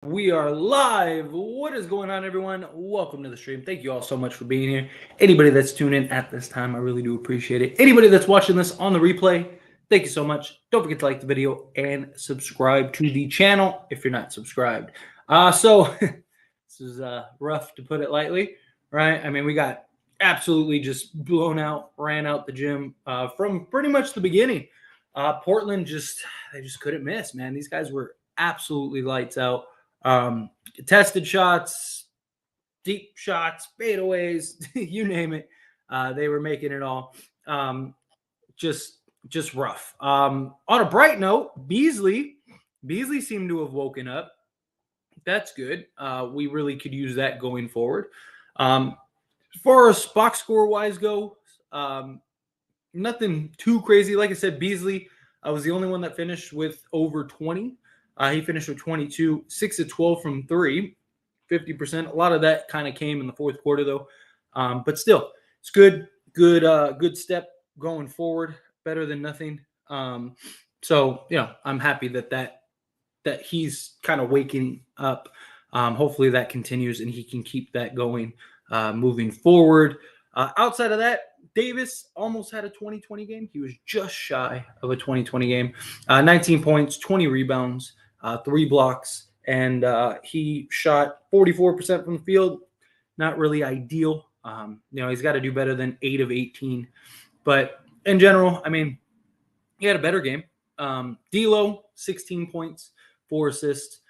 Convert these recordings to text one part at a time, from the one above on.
We are live. What is going on, everyone? Welcome to the stream. Thank you all so much for being here. Anybody that's tuning in at this time, I really do appreciate it. Anybody that's watching this on the replay, thank you so much. Don't forget to like the video and subscribe to the channel if you're not subscribed. So this is rough to put it lightly, right? I mean, we got absolutely just blown out, ran out the gym from pretty much the beginning. Portland they just couldn't miss, man. These guys were absolutely lights out. Tested shots, deep shots, fadeaways, you name it. They were making it all. Just rough. On a bright note, Beasley seemed to have woken up. That's good. We really could use that going forward. As far as box score wise go, nothing too crazy. Like I said, Beasley was the only one that finished with over 20. He finished with 22, 6 of 12 from three, 50%. A lot of that kind of came in the fourth quarter, though. But still, it's good step going forward. Better than nothing. So I'm happy that he's kind of waking up. Hopefully that continues and he can keep that going moving forward. Outside of that, Davis almost had a 2020 game. He was just shy of a 2020 game. 19 points, 20 rebounds. 3 blocks, and he shot 44% from the field. Not really ideal. He's got to do better than 8 of 18. But in general, I mean, he had a better game. D'Lo, 16 points, 4 assists,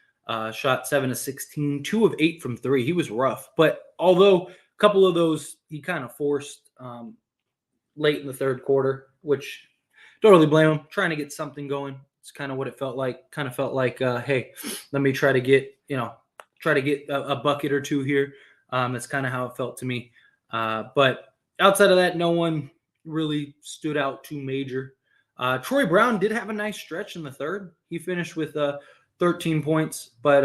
shot 7 of 16, 2 of 8 from 3. He was rough. But although a couple of those he kind of forced late in the third quarter, which don't really blame him, trying to get something going. It's kind of what it felt like. Kind of felt like, hey, let me try to get a bucket or two here. That's kind of how it felt to me. But outside of that, no one really stood out too major. Troy Brown did have a nice stretch in the third. He finished with 13 points, but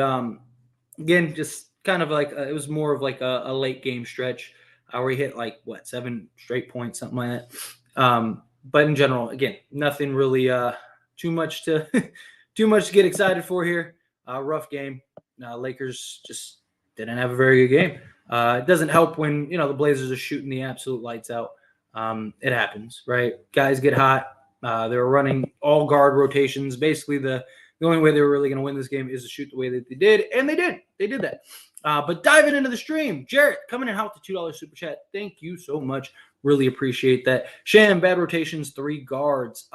again, just kind of like it was more of like a late game stretch where he hit like 7 straight points, something like that. But in general, again, nothing really too much to get excited for here. Rough game. Lakers just didn't have a very good game. It doesn't help when the Blazers are shooting the absolute lights out. It happens, right? Guys get hot. They were running all guard rotations. Basically, the only way they were really going to win this game is to shoot the way that they did, and they did. They did that. But diving into the stream, Jarrett coming in hot with the $2 super chat. Thank you so much. Really appreciate that. Shan, bad rotations, 3 guards.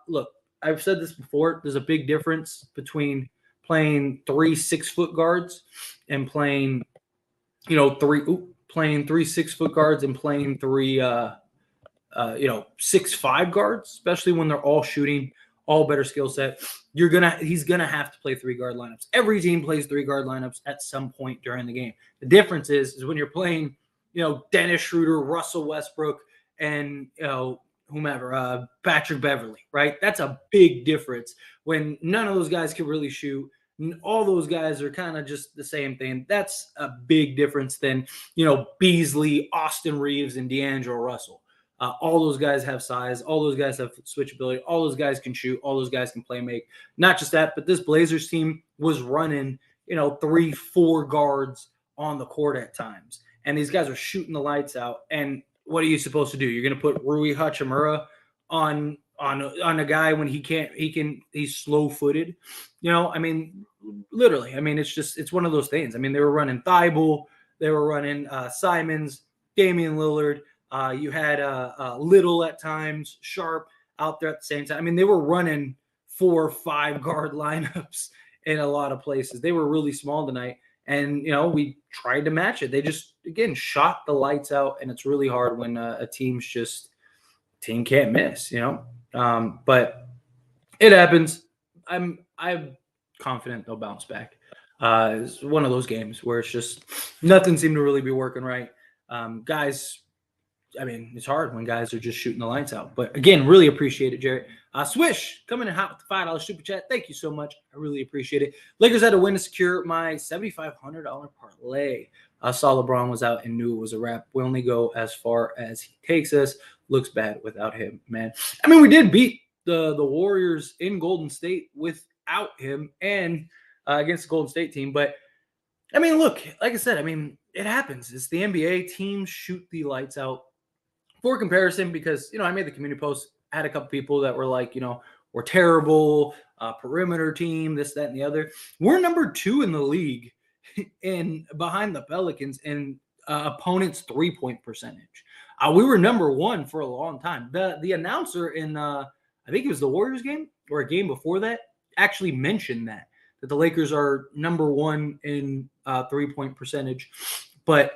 Look, I've said this before. There's a big difference between playing 3 6-foot guards and playing, 3 6-foot guards and playing 3 6'5" guards, especially when they're all shooting, all better skill set. He's gonna have to play 3 guard lineups. Every team plays 3 guard lineups at some point during the game. The difference is when you're playing, Dennis Schroeder, Russell Westbrook, and whomever, Patrick Beverly, right? That's a big difference when none of those guys can really shoot. All those guys are kind of just the same thing. That's a big difference than, Beasley, Austin Reeves, and D'Angelo Russell. All those guys have size. All those guys have switchability. All those guys can shoot. All those guys can play make. Not just that, but this Blazers team was running, 3, 4 guards on the court at times. And these guys are shooting the lights out. And what are you supposed to do? You're going to put Rui Hachimura on a guy when he's slow-footed. I mean, literally. I mean, it's one of those things. I mean, they were running Thibault. They were running Simons, Damian Lillard. You had Little at times, Sharp out there at the same time. I mean, they were running 4 or 5 guard lineups in a lot of places. They were really small tonight. And, we tried to match it. They just, again, shot the lights out. And it's really hard when a team can't miss, But it happens. I'm confident they'll bounce back. It's one of those games where it's just nothing seemed to really be working right. Guys, I mean, it's hard when guys are just shooting the lights out. But again, really appreciate it, Jarrett. Swish coming in hot with the $5 super chat. Thank you so much. I really appreciate it. Lakers had to win to secure my $7,500 parlay. Saw LeBron was out and knew it was a wrap. We only go as far as he takes us. Looks bad without him, man. I mean, we did beat the Warriors in Golden State without him and against the Golden State team. But I mean, look, like I said, I mean, it happens. It's the NBA. Teams shoot the lights out. For comparison, because I made the community post, I had a couple people that were like, we're terrible, perimeter team, this, that, and the other. We're number 2 in the league, in behind the Pelicans in opponents' 3-point percentage. We were number 1 for a long time. The announcer in I think it was the Warriors game or a game before that actually mentioned that the Lakers are number 1 in 3-point percentage, but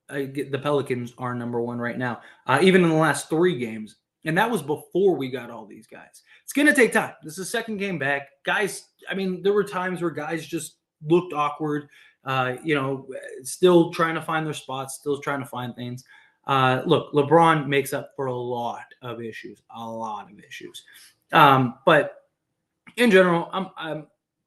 the Pelicans are number 1 right now, even in the last 3 games. And that was before we got all these guys. It's going to take time. This is the second game back. Guys, I mean, there were times where guys just looked awkward, still trying to find their spots, still trying to find things. Look, LeBron makes up for a lot of issues. But in general,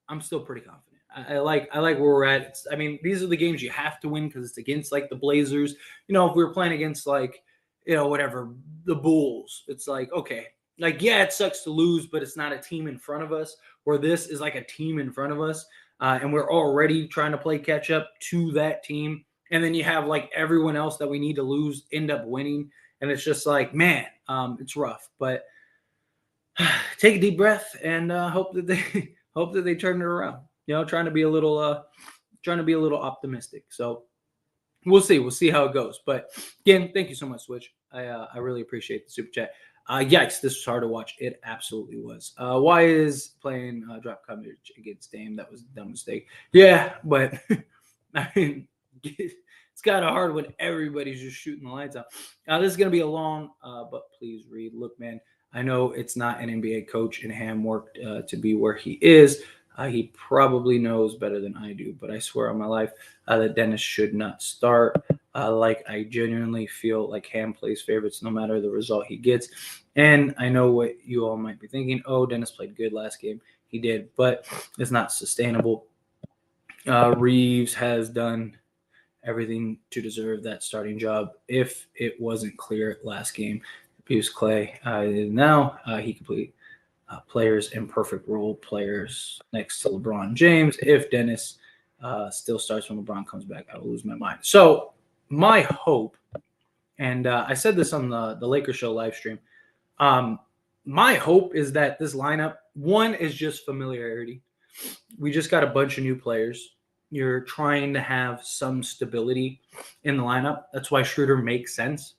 I'm still pretty confident. I like where we're at. These are the games you have to win because it's against like the Blazers. If we were playing against like, whatever, the Bulls, it's like, okay, like, yeah, it sucks to lose, but it's not a team in front of us. Where this is like a team in front of us, and we're already trying to play catch up to that team. And then you have like everyone else that we need to lose end up winning, and it's just like, man, it's rough. But take a deep breath and hope that they turn it around. Trying to be a little optimistic. So we'll see. We'll see how it goes. But again, thank you so much, Switch. I really appreciate the super chat. Yikes, this was hard to watch. It absolutely was. Why is playing drop coverage against Dame? That was a dumb mistake. Yeah, but I mean, it's kind of hard when everybody's just shooting the lights out. This is going to be a long, but please read. Look, man, I know it's not an NBA coach, and Ham worked to be where he is. He probably knows better than I do, but I swear on my life that Dennis should not start. I genuinely feel like Ham plays favorites no matter the result he gets. And I know what you all might be thinking. Oh, Dennis played good last game. He did, but it's not sustainable. Reeves has done everything to deserve that starting job. If it wasn't clear last game, abuse Clay. Now he completely players in perfect role players next to LeBron James. If Dennis still starts when LeBron comes back, I will lose my mind. So my hope, and I said this on the Lakers show live stream, my hope is that this lineup, one, is just familiarity. We just got a bunch of new players. You're trying to have some stability in the lineup. That's why Schroeder makes sense.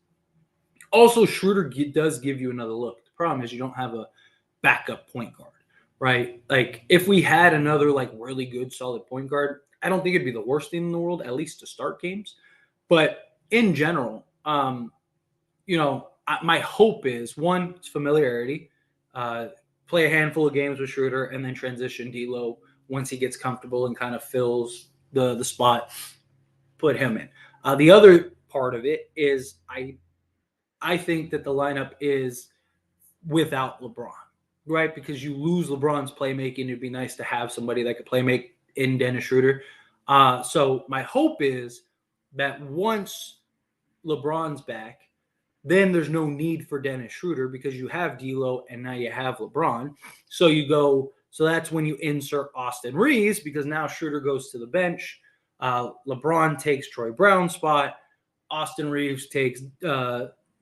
Also, Schroeder does give you another look. The problem is you don't have a backup point guard, right? Like, if we had another like really good solid point guard, I don't think it'd be the worst thing in the world, at least to start games. But in general, my hope is, one, it's familiarity. Play a handful of games with Schroeder and then transition D'Lo once he gets comfortable and kind of fills the spot, put him in. The other part of it is I think that the lineup is without LeBron, right? Because you lose LeBron's playmaking. It'd be nice to have somebody that could playmake in Dennis Schroeder. So my hope is that once LeBron's back, then there's no need for Dennis Schroeder because you have D'Lo and now you have LeBron. So that's when you insert Austin Reeves, because now Schroeder goes to the bench. LeBron takes Troy Brown's spot. Austin Reeves takes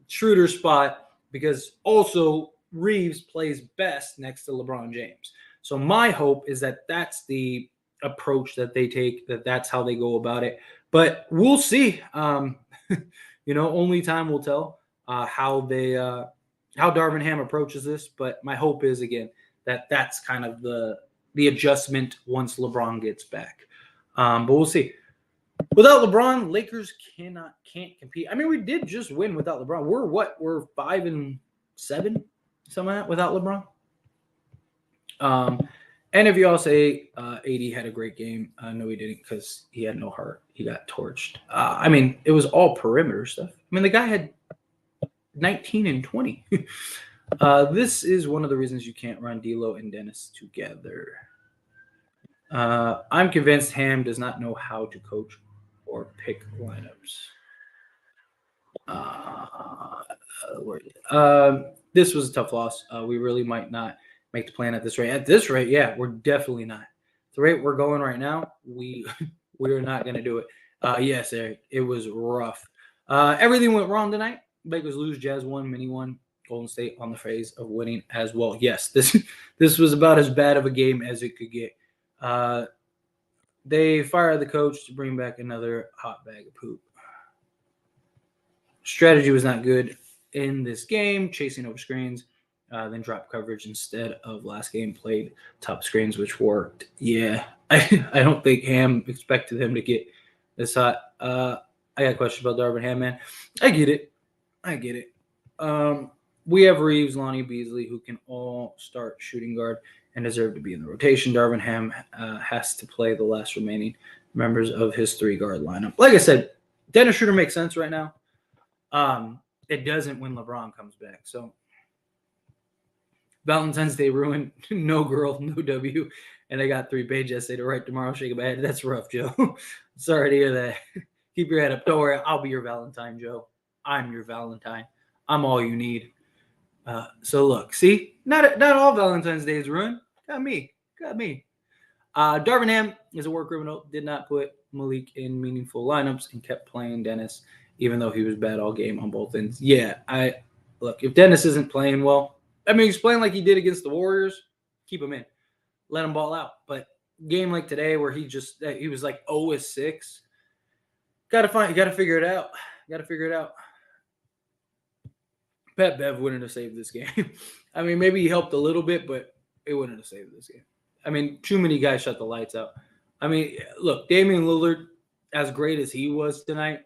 Schroeder's spot, because also Reeves plays best next to LeBron James. So my hope is that that's the approach that they take, that's how they go about it. But we'll see. Only time will tell how Darvin Ham approaches this. But my hope is, again, that's kind of the adjustment once LeBron gets back. But we'll see. Without LeBron, Lakers can't compete. I mean, we did just win without LeBron. We're 5-7, something like that, without LeBron. And if you all say AD had a great game, no, he didn't, because he had no heart. He got torched. It was all perimeter stuff. The guy had 19 and 20. This is one of the reasons you can't run D'Lo and Dennis together. I'm convinced Ham does not know how to coach or pick lineups. This was a tough loss. We really might not make the plan at this rate. At this rate, yeah, we're definitely not. the rate we're going right now, we're not going to do it. Yes, Eric, it was rough. Everything went wrong tonight. Lakers lose, Jazz won, Mini won, Golden State on the phase of winning as well. Yes, this was about as bad of a game as it could get. They fired the coach to bring back another hot bag of poop. Strategy was not good in this game, chasing over screens, then drop coverage instead of last game played top screens, which worked. Yeah, I don't think Ham expected him to get this hot. I got questions about Darvin Ham, man. I get it. We have Reeves, Lonnie Beasley, who can all start shooting guard and deserve to be in the rotation. Darvin Ham has to play the last remaining members of his 3-guard lineup. Like I said, Dennis Schroeder makes sense right now. It doesn't when LeBron comes back. So Valentine's Day ruined. No girl, no W. And I got 3 page essay to write tomorrow. Shake my head. That's rough, Joe. Sorry to hear that. Keep your head up. Don't worry. I'll be your Valentine, Joe. I'm your Valentine. I'm all you need. So look, see, not all Valentine's Day is ruined. Got me. Darvin Ham is a war criminal. Did not put Malik in meaningful lineups and kept playing Dennis, even though he was bad all game on both ends. Yeah, look, if Dennis isn't playing well, I mean, he's playing like he did against the Warriors, keep him in. Let him ball out. But game like today where he was like 0-6, gotta figure it out. Pat Bev wouldn't have saved this game. I mean, maybe he helped a little bit, but it wouldn't have saved this game. I mean, too many guys shut the lights out. I mean, look, Damian Lillard, as great as he was tonight,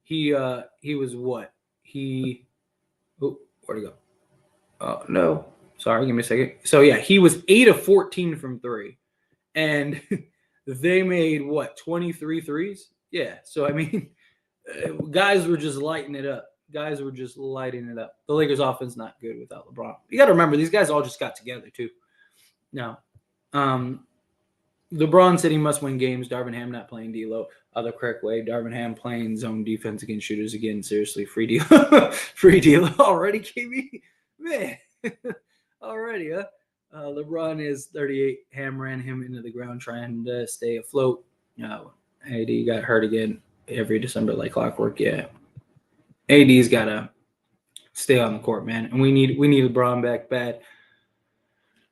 he was what? Where'd he go? Oh, no. Sorry, give me a second. So, yeah, he was 8 of 14 from 3. And they made, what, 23 threes? Yeah, so, I mean, guys were just lighting it up. The Lakers' offense not good without LeBron. You got to remember, these guys all just got together, too. Now, LeBron said he must win games. Darvin Ham not playing D-Lo the correct way. Darvin Ham playing zone defense against shooters again. Seriously, free D-Lo. Free D-Lo already, KB? Man, already, huh? LeBron is 38. Ham ran him into the ground trying to stay afloat. AD got hurt again every December like clockwork. Yeah. AD's got to stay on the court, man. And we need LeBron back bad.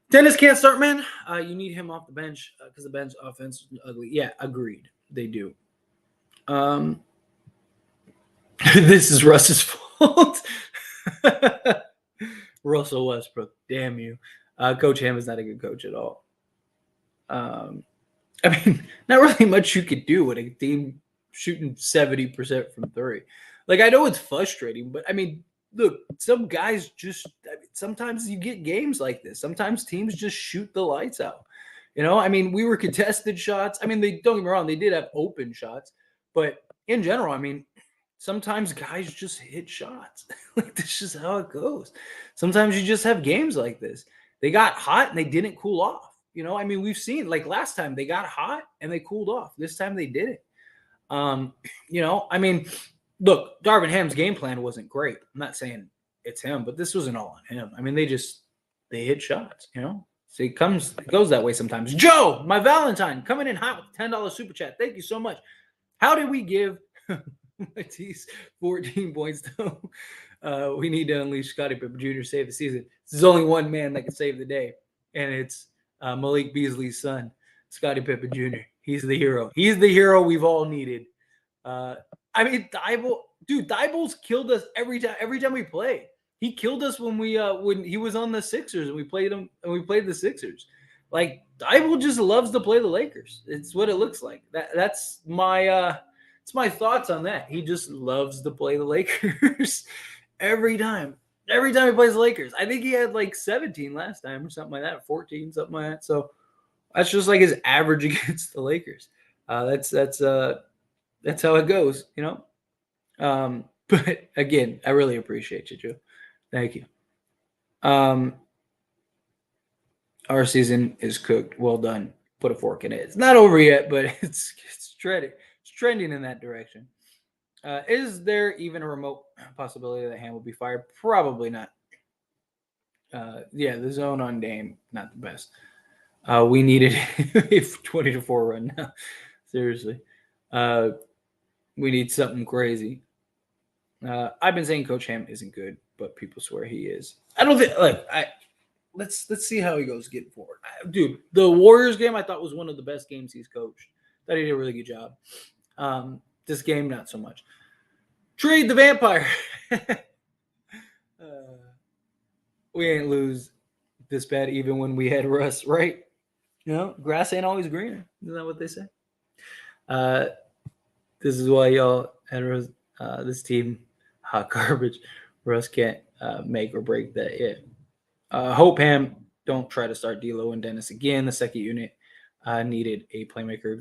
Dennis can't start, man. You need him off the bench because the bench offense is ugly. Yeah, agreed. They do. This is Russ's fault. Russell Westbrook, damn you. Coach Ham is not a good coach at all. I mean, not really much you could do with a team shooting 70% from 3. Like, I know it's frustrating, but I mean, look, some guys sometimes you get games like this. Sometimes teams just shoot the lights out. You know, I mean, we were contested shots. I mean, don't get me wrong, they did have open shots, but in general, I mean, sometimes guys just hit shots. Like, this is how it goes. Sometimes you just have games like this. They got hot and they didn't cool off. You know, I mean, we've seen, like, last time they got hot and they cooled off. This time they didn't. You know, I mean, look, Darvin Ham's game plan wasn't great. I'm not saying it's him, but this wasn't all on him. I mean, they hit shots, you know? So it goes that way sometimes. Joe, my Valentine, coming in hot with $10 super chat. Thank you so much. How did we give Matisse 14 points, though? We need to unleash Scottie Pippen Jr. save the season. There's only one man that can save the day, and it's Malik Beasley's son, Scottie Pippen Jr. He's the hero. He's the hero we've all needed. I mean, Thibault's killed us every time we play. He killed us when he was on the Sixers and we played him and we played the Sixers. Like, Thibault just loves to play the Lakers. It's what it looks like. That's my it's my thoughts on that. He just loves to play the Lakers every time. Every time he plays the Lakers. I think he had like 17 last time or something like that, 14, something like that. So that's just like his average against the Lakers. That's how it goes, you know. But again, I really appreciate you, Joe. Thank you. Our season is cooked. Well done. Put a fork in it. It's not over yet, but it's trending in that direction. Is there even a remote possibility that Ham will be fired? Probably not. Yeah, the zone on Dame, not the best. We needed a 20-4 run now. Seriously. We need something crazy. I've been saying Coach Ham isn't good, but people swear he is. I don't think. Let's see how he goes getting forward. Dude, the Warriors game I thought was one of the best games he's coached. Thought he did a really good job. This game, not so much. Trade the vampire. We ain't lose this bad even when we had Russ, right? You know, grass ain't always greener. Isn't that what they say? This is why y'all had Russ, this team hot garbage. Russ can't make or break that yet. Hope Ham don't try to start D'Lo and Dennis again. The second unit needed a playmaker.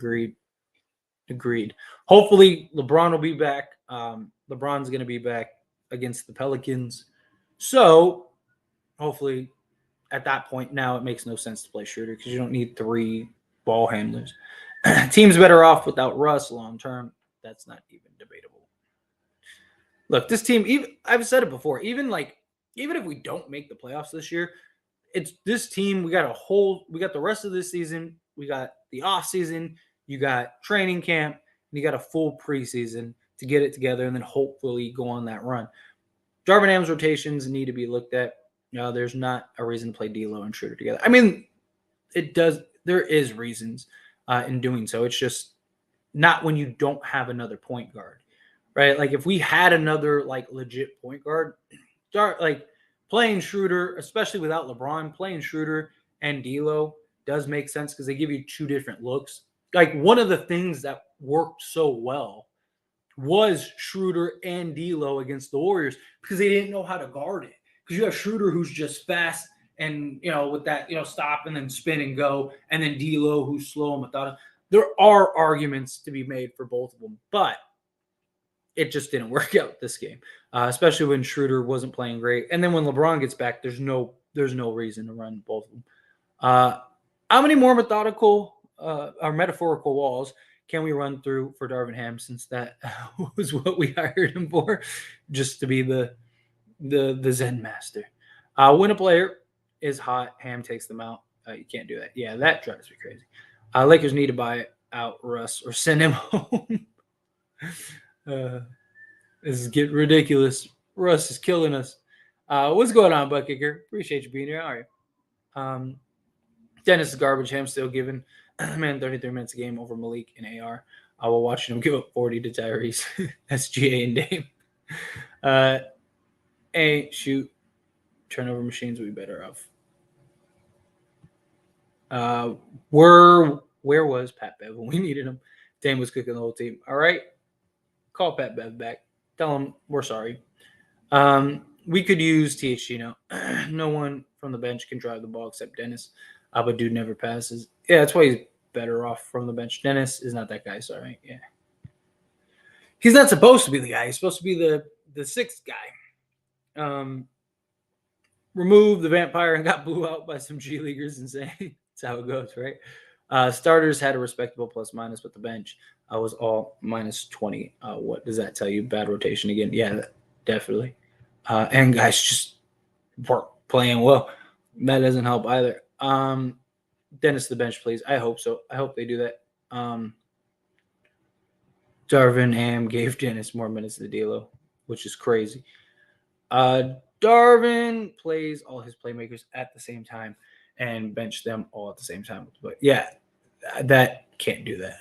Agreed. Hopefully LeBron will be back. LeBron's going to be back against the Pelicans. So hopefully at that point now it makes no sense to play Schroeder because you don't need 3 ball handlers. Team's better off without Russ long term. That's not even debatable. Look, this team, even I've said it before, even if we don't make the playoffs this year, it's this team. We got the rest of this season. We got the off season. You got training camp. And you got a full preseason to get it together and then hopefully go on that run. Darvin Ham's rotations need to be looked at. There's not a reason to play D'Lo and Schroeder together. I mean, it does. There is reasons in doing so. It's just not when you don't have another point guard, right? Like if we had another legit point guard, playing Schroeder, especially without LeBron, playing Schroeder and D'Lo does make sense because they give you 2 different looks. Like one of the things that worked so well was Schroeder and D'Lo against the Warriors because they didn't know how to guard it. Because you have Schroeder who's just fast and with that stop and then spin and go, and then D'Lo who's slow and methodical. There are arguments to be made for both of them, but it just didn't work out this game, especially when Schroeder wasn't playing great. And then when LeBron gets back, there's no reason to run both of them. How many more methodical or metaphorical walls can we run through for Darvin Ham, since that was what we hired him for, just to be the Zen master? When a player is hot, Ham takes them out. You can't do that. Yeah, that drives me crazy. Lakers need to buy out Russ or send him home. This is getting ridiculous. Russ is killing us. What's going on, Butt Kicker? Appreciate you being here. All right. Dennis is garbage. Ham still giving 33 minutes a game over Malik and AR. I will watch him give up 40 to Tyrese, SGA, and Dame. Shoot. Turnover machines will be better off. Where was Pat Bev when we needed him? Dame was cooking the whole team. All right. Call Pat Bev back. Tell him we're sorry. We could use THG now. No one from the bench can drive the ball except Dennis. But dude never passes. Yeah, that's why he's better off from the bench. Dennis is not that guy. Sorry. Yeah. He's not supposed to be the guy. He's supposed to be the sixth guy. Removed the vampire and got blew out by some G Leaguers. Insane. That's how it goes, right? Starters had a respectable plus minus, but the bench was all minus 20. What does that tell you? Bad rotation again. Yeah, definitely. And guys just weren't playing well. That doesn't help either. Dennis to the bench, please. I hope so. I hope they do that. Darvin Ham gave Dennis more minutes than D'Lo, which is crazy. Darvin plays all his playmakers at the same time and bench them all at the same time. But yeah, that can't do that.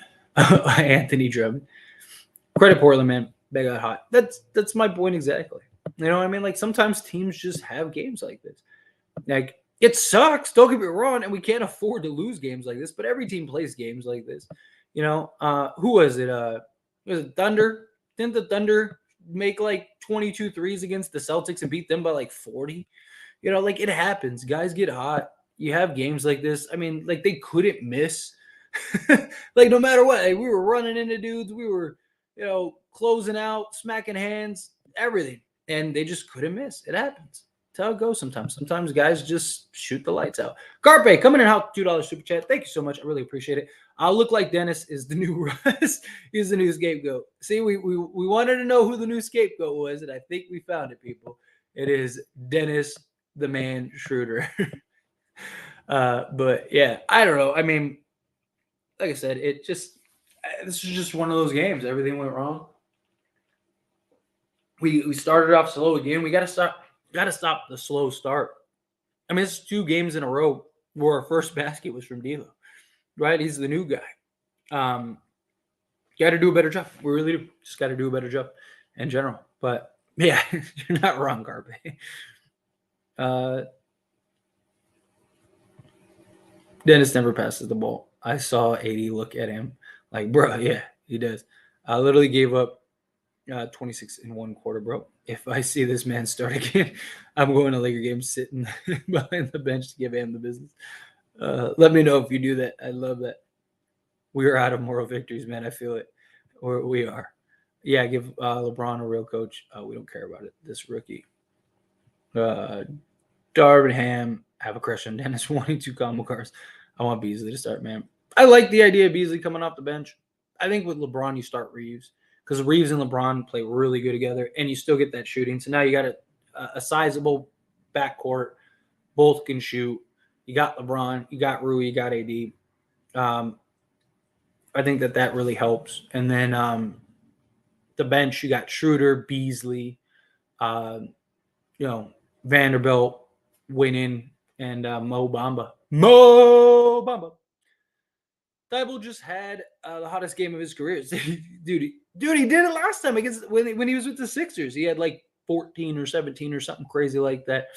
Anthony Drummond. Credit Portland, man. They got hot. That's my point exactly. You know what I mean? Like sometimes teams just have games like this. Like it sucks. Don't get me wrong, and we can't afford to lose games like this. But every team plays games like this. You know, who was it? Was it Thunder? Didn't the Thunder make like 22 threes against the Celtics and beat them by like 40? You know, like it happens. Guys get hot. You have games like this. I mean, like they couldn't miss. Like no matter what, like, we were running into dudes. We were, closing out, smacking hands, everything. And they just couldn't miss. It happens. That's how it goes sometimes. Sometimes guys just shoot the lights out. Carpe, coming in out $2 super chat. Thank you so much. I really appreciate it. I'll look like Dennis is the new Russ. He's the new scapegoat. See, we wanted to know who the new scapegoat was, and I think we found it, people. It is Dennis the Man Schroeder. But yeah, I don't know. I mean, like I said, this is just one of those games. Everything went wrong. We started off slow again. We gotta stop the slow start. I mean, it's 2 games in a row where our first basket was from D'Lo, right? He's the new guy. Got to do a better job. We really do. Just got to do a better job in general. But yeah, you're not wrong, Garbe. Dennis never passes the ball. I saw AD look at him like, bro, yeah, he does. I literally gave up 26 in 1 quarter, bro. If I see this man start again, I'm going to Laker game sitting behind the bench to give him the business. Let me know if you do that. I love that. We are out of moral victories, man. I feel it. We are. Yeah, give LeBron a real coach. We don't care about it. This rookie. Darvin Ham, have a crush on Dennis, wanting 2 combo cars. I want Beasley to start, man. I like the idea of Beasley coming off the bench. I think with LeBron, you start Reeves because Reeves and LeBron play really good together, and you still get that shooting. So now you got a sizable backcourt. Both can shoot. You got LeBron, you got Rui, you got AD. I think that really helps. And then the bench, you got Schroeder, Beasley, Vanderbilt winning, and Mo Bamba. Mo Bamba. Thibault just had the hottest game of his career. Dude, he did it last time against when he was with the Sixers. He had like 14 or 17 or something crazy like that.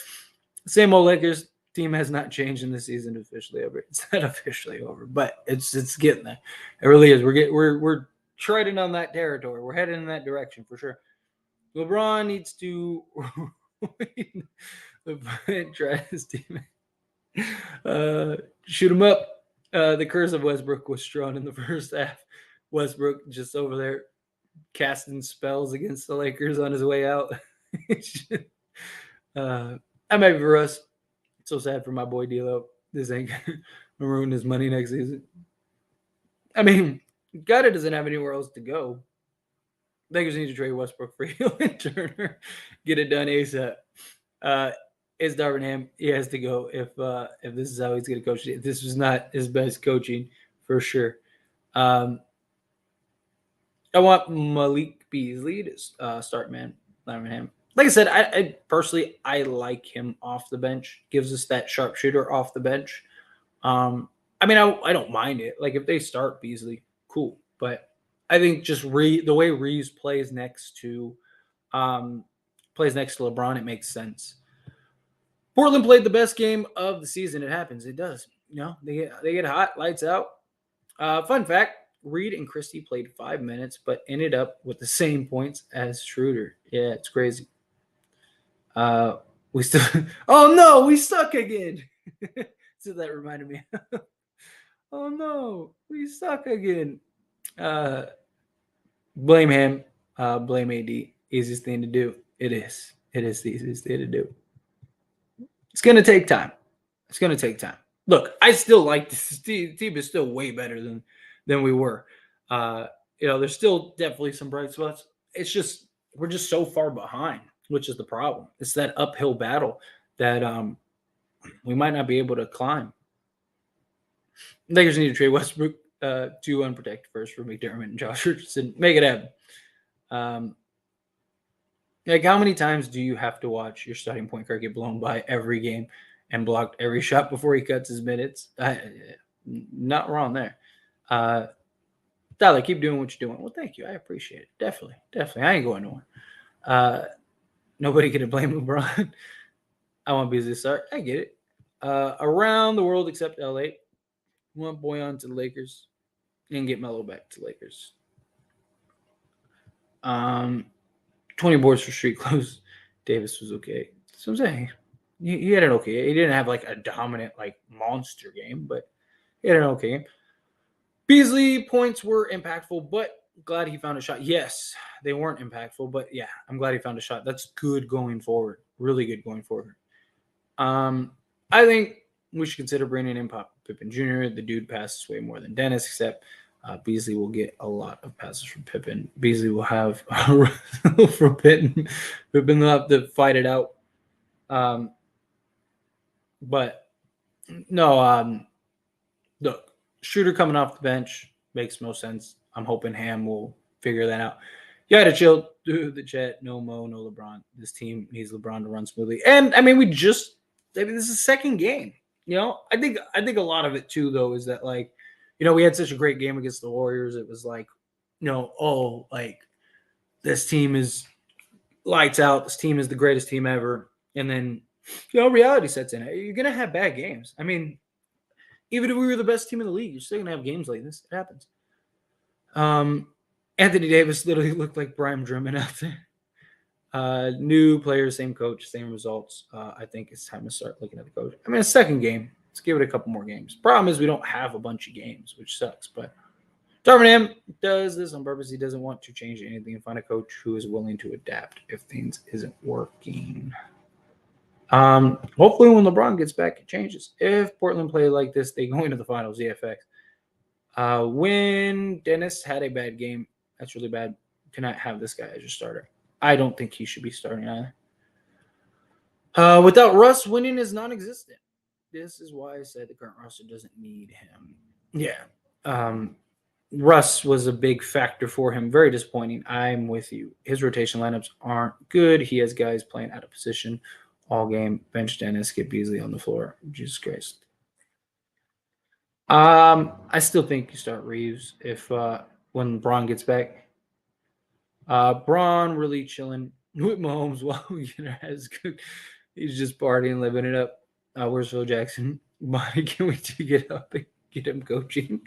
Same old Lakers team has not changed in the season officially over. It's not officially over, but it's getting there. It really is. We're treading on that territory. We're heading in that direction for sure. LeBron needs to try his team. Shoot him up. The curse of Westbrook was strong in the first half. Westbrook just over there casting spells against the Lakers on his way out. I might be for us. It's so sad for my boy D'Lo. This ain't gonna ruin his money next season. I mean, Gutta doesn't have anywhere else to go. Lakers need to trade Westbrook for Hill and Turner. Get it done ASAP. It's Darvin Ham. He has to go if this is how he's going to coach it. This was not his best coaching for sure. I want Malik Beasley to start, man. Darvin Ham. Like I said, I personally like him off the bench. Gives us that sharpshooter off the bench. I mean, I don't mind it. Like if they start Beasley, cool. But I think just the way Reeves plays next to LeBron, it makes sense. Portland played the best game of the season. It happens. It does. They get hot, lights out. Fun fact: Reed and Christie played 5 minutes, but ended up with the same points as Schroeder. Yeah, it's crazy. We still. Oh no, we suck again. So that reminded me. Oh no, we suck again. Blame him. Blame AD. Easiest thing to do. It is. It is the easiest thing to do. It's going to take time. It's going to take time. Look, I still like this team. Is still way better than we were. There's still definitely some bright spots. It's just we're just so far behind, which is the problem. It's that uphill battle that we might not be able to climb. Lakers need to trade Westbrook 2 unprotected first for McDermott and Josh Richardson. Make it happen. Like, how many times do you have to watch your starting point guard get blown by every game and blocked every shot before he cuts his minutes? Not wrong there. Tyler, keep doing what you're doing. Well, thank you. I appreciate it. Definitely. I ain't going nowhere. Nobody can blame LeBron. I want Beasley to start. I get it. Around the world except LA. Want Boyan to the Lakers and get Melo back to Lakers. 20 boards for street clothes. Davis was okay. So I'm saying he had an okay. He didn't have like a dominant like monster game, but he had an okay game. Beasley points were impactful, but glad he found a shot. Yes, they weren't impactful, but yeah, I'm glad he found a shot. That's good going forward. Really good going forward. I think we should consider bringing in Pippen Jr. The dude passes way more than Dennis, except Beasley will get a lot of passes from Pippen. Beasley will have from Pippen. Pippen will have to fight it out. But No, look, Shooter coming off the bench makes most sense. I'm hoping Ham will figure that out. You got to chill, do the Jet, no Mo, no LeBron. This team needs LeBron to run smoothly. And I mean, this is the second game. I think a lot of it too, though, is that like, we had such a great game against the Warriors. It was like, like this team is lights out. This team is the greatest team ever. And then, reality sets in. You're gonna have bad games. I mean, even if we were the best team in the league, you're still gonna have games like this. It happens. Um, Anthony Davis literally looked like Brian Drummond out there. New players, same coach, same results. I think it's time to start looking at the coach. I mean, a second game. Let's give it a couple more games. Problem is we don't have a bunch of games, which sucks. But Darvin Ham does this on purpose. He doesn't want to change anything and find a coach who is willing to adapt if things isn't working. Hopefully when LeBron gets back, it changes. If Portland play like this, they go into the finals, EFX. When Dennis had a bad game, that's really bad. Cannot have this guy as your starter. I don't think he should be starting either. Without Russ, winning is non-existent. This is why I said the current roster doesn't need him. Yeah. Russ was a big factor for him. Very disappointing. I'm with you. His rotation lineups aren't good. He has guys playing out of position all game. Bench Dennis, get Beasley on the floor. Jesus Christ. I still think you start Reeves if when Braun gets back. Braun really chilling with Mahomes while has good. He's just partying, living it up. Where's Phil Jackson? Why can't wait to get up and get him coaching?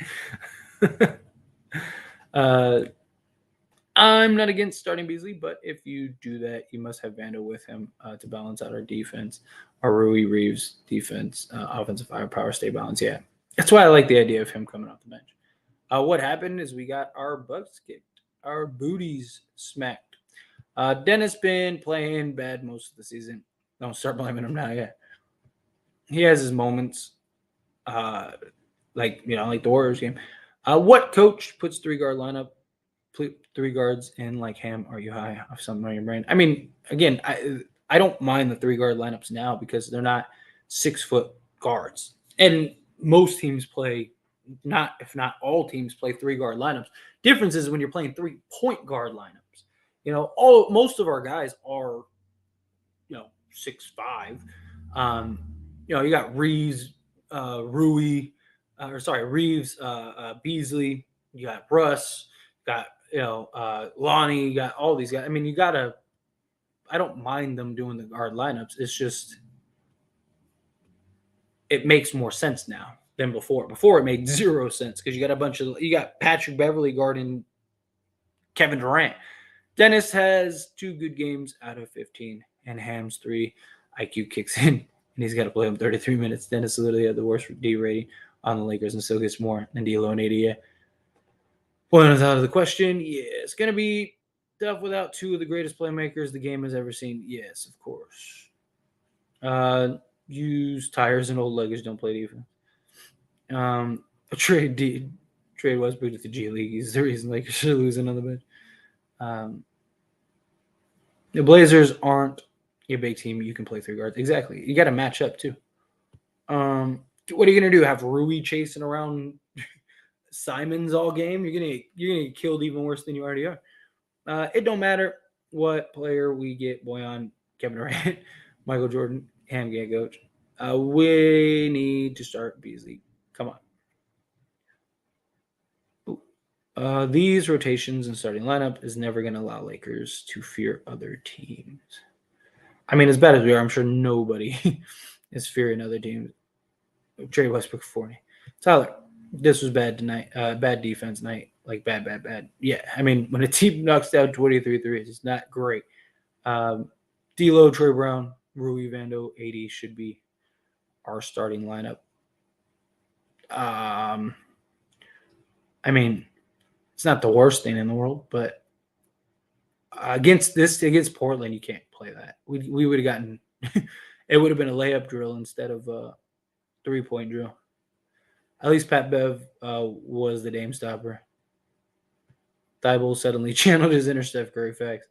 I'm not against starting Beasley, but if you do that, you must have Vando with him to balance out our defense. Our Rui Reeves defense, offensive firepower, stay balanced. Yeah, that's why I like the idea of him coming off the bench. What happened is we got our butts kicked, our booties smacked. Dennis been playing bad most of the season. Don't start blaming him now yet. He has his moments, like the Warriors game. What coach puts 3-guard lineup? 3 guards in like Ham? Are you high off something on your brain? I mean, again, I don't mind the 3-guard lineups now because they're not 6-foot guards, and most teams play if not all teams play 3-guard lineups. Difference is when you're playing 3-point guard lineups. Most of our guys are 6'5". You got Reeves, Reeves, Beasley. You got Russ. Got Lonnie. You got all these guys. I mean, I don't mind them doing the guard lineups. It's just it makes more sense now than before. Before it made zero sense because you got Patrick Beverly guarding Kevin Durant. Dennis has 2 good games out of 15, and Ham's 3. IQ kicks in, and he's got to play him 33 minutes. Dennis literally had the worst D rating on the Lakers and still gets more than D'Lo and AD. Point is out of the question. Yeah, it's going to be tough without 2 of the greatest playmakers the game has ever seen. Yes, of course. Use tires and old luggage. Don't play defense. Trade Westbrook to the G League. He's the reason Lakers are losing on the bench. The Blazers aren't a big team. You can play 3 guards. Exactly. You got to match up too. What are you gonna do? Have Rui chasing around Simons all game? You're gonna get killed even worse than you already are. It don't matter what player we get. Boyan, Kevin Durant, Michael Jordan, Ham get coach. We need to start Beasley. Come on. These rotations and starting lineup is never going to allow Lakers to fear other teams. I mean, as bad as we are, I'm sure nobody is fearing other teams. Trade Westbrook for 40. Tyler, this was bad tonight. Bad defense night. Like bad. Yeah, I mean, when a team knocks down 23 threes, it's not great. D'Lo, Troy Brown, Rui, Vando, 80 should be our starting lineup. I mean, it's not the worst thing in the world, but against Portland, you can't play that. We would have gotten it would have been a layup drill instead of a 3-point drill. At least Pat Bev was the Dame stopper. Thibault suddenly channeled his inner Steph Curry facts.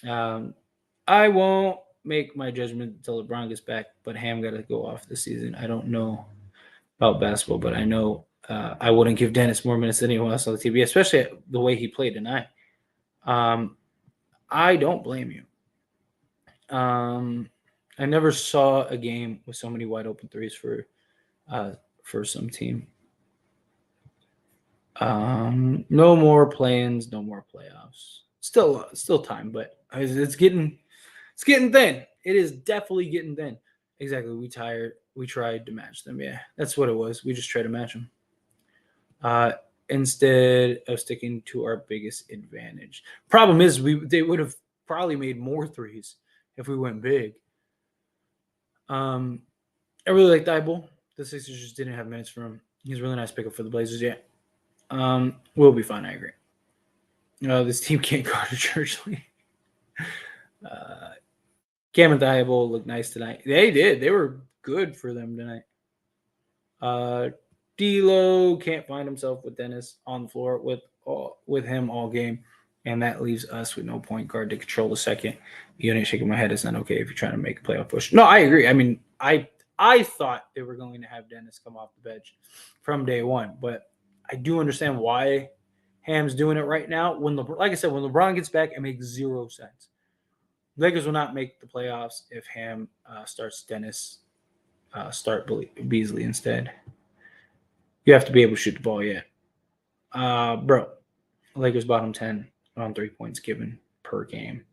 I won't make my judgment until LeBron gets back, but Ham got to go off this season. I don't know about basketball, but I know I wouldn't give Dennis more minutes than anyone else on the TV, especially the way he played tonight. I don't blame you. I never saw a game with so many wide open threes for some team. No more play-ins, no more playoffs. Still time, but it's getting thin. It is definitely getting thin. Exactly. We tried to match them. Yeah, that's what it was. We just tried to match them. Instead of sticking to our biggest advantage. Problem is, they would have probably made more threes if we went big. I really like Thibault. The Sixers just didn't have minutes for him. He's a really nice pickup for the Blazers. Yeah. We'll be fine. I agree. This team can't go to church league. Cam and Thibault looked nice tonight. They did. They were good for them tonight. D'Lo can't find himself with Dennis on the floor with him all game, and that leaves us with no point guard to control the second unit. Shaking my head, it's not okay if you're trying to make a playoff push. No, I agree. I mean, I thought they were going to have Dennis come off the bench from day one, but I do understand why Ham's doing it right now. Like I said, when LeBron gets back, it makes zero sense. Lakers will not make the playoffs if Ham starts Dennis, start Beasley instead. You have to be able to shoot the ball, yeah. Bro, Lakers bottom 10 on 3 points given per game.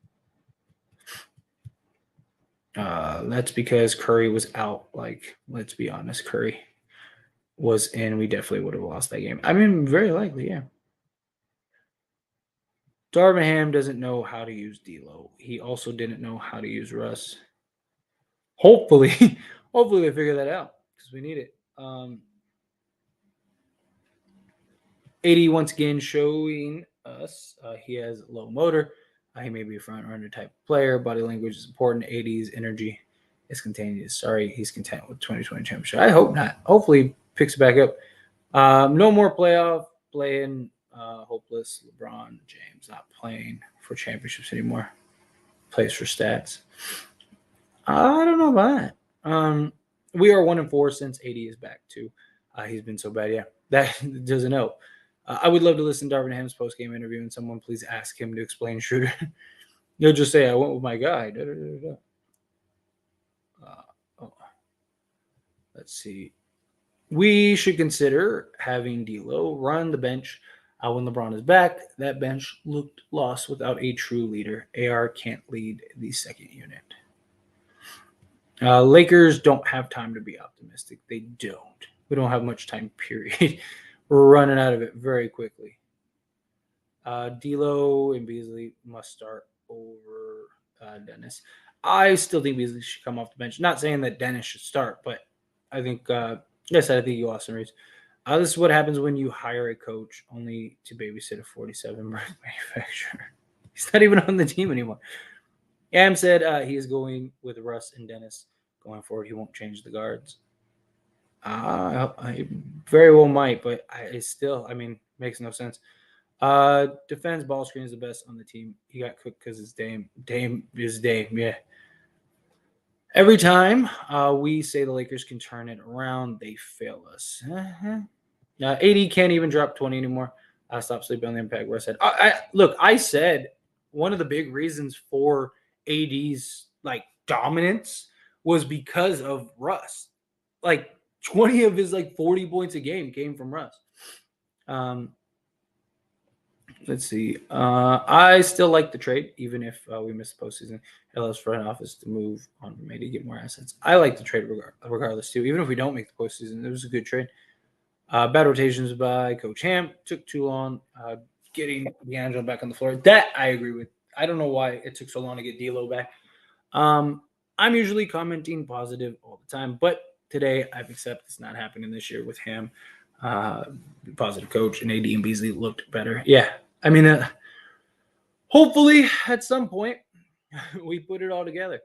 That's because Curry was out. Like, let's be honest, Curry was in. We definitely would have lost that game. I mean, very likely, yeah. Darvin Ham doesn't know how to use D'Lo. He also didn't know how to use Russ. Hopefully they figure that out because we need it. AD once again showing us he has low motor. He may be a front runner type player. Body language is important. AD's energy is contagious. Sorry, he's content with 2020 championship. I hope not. Hopefully he picks it back up. No more playoff playing. Hopeless. LeBron James not playing for championships anymore. Plays for stats. I don't know about that. We are 1-4 since AD is back too. He's been so bad. Yeah, that doesn't help. I would love to listen to Darvin Ham's post-game interview, and someone please ask him to explain Schroeder. He'll just say, "I went with my guy." Let's see. We should consider having D'Lo run the bench when LeBron is back. That bench looked lost without a true leader. AR can't lead the second unit. Lakers don't have time to be optimistic. They don't. We don't have much time, period. We're running out of it very quickly. D'Lo and Beasley must start over Dennis. I still think Beasley should come off the bench. Not saying that Dennis should start, but I think, I think you lost some reads. This is what happens when you hire a coach only to babysit a 47 manufacturer. He's not even on the team anymore. Am said he is going with Russ and Dennis going forward. He won't change the guards. I very well might, but it still, makes no sense. Defense ball screen is the best on the team. He got cooked because it's Dame. Dame is Dame, yeah. Every time we say the Lakers can turn it around, they fail us. AD can't even drop 20 anymore. Stop sleeping on the impact. Where I said, I said one of the big reasons for AD's dominance was because of Russ. 20 of his 40 points a game came from Russ. Let's see. I still like the trade, even if we missed the postseason. It allows front office to move on from AD to get more assets. I like the trade regardless, too. Even if we don't make the postseason, it was a good trade. Bad rotations by Coach Ham. Took too long getting D'Angelo back on the floor. That I agree with. I don't know why it took so long to get D'Lo back. I'm usually commenting positive all the time, but today I've accepted it's not happening this year with him. Positive coach, and AD and Beasley looked better. Yeah, hopefully at some point we put it all together.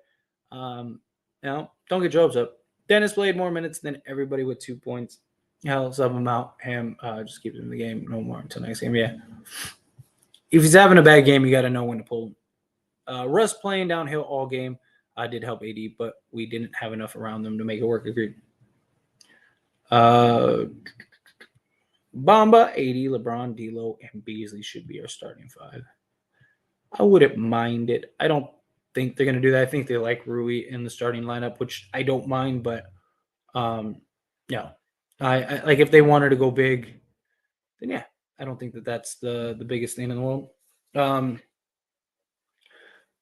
Don't get your hopes up. Dennis played more minutes than everybody with 2 points. Hell, sub him out. Ham just keeps him in the game. No more until next game. Yeah. If he's having a bad game, you got to know when to pull him. Russ playing downhill all game. did help AD, but we didn't have enough around them to make it work. Agreed. Bamba, AD, LeBron, D'Lo, and Beasley should be our starting five. I wouldn't mind it. I don't think they're going to do that. I think they like Rui in the starting lineup, which I don't mind, but yeah, I like if they wanted to go big, then yeah, I don't think that that's the biggest thing in the world.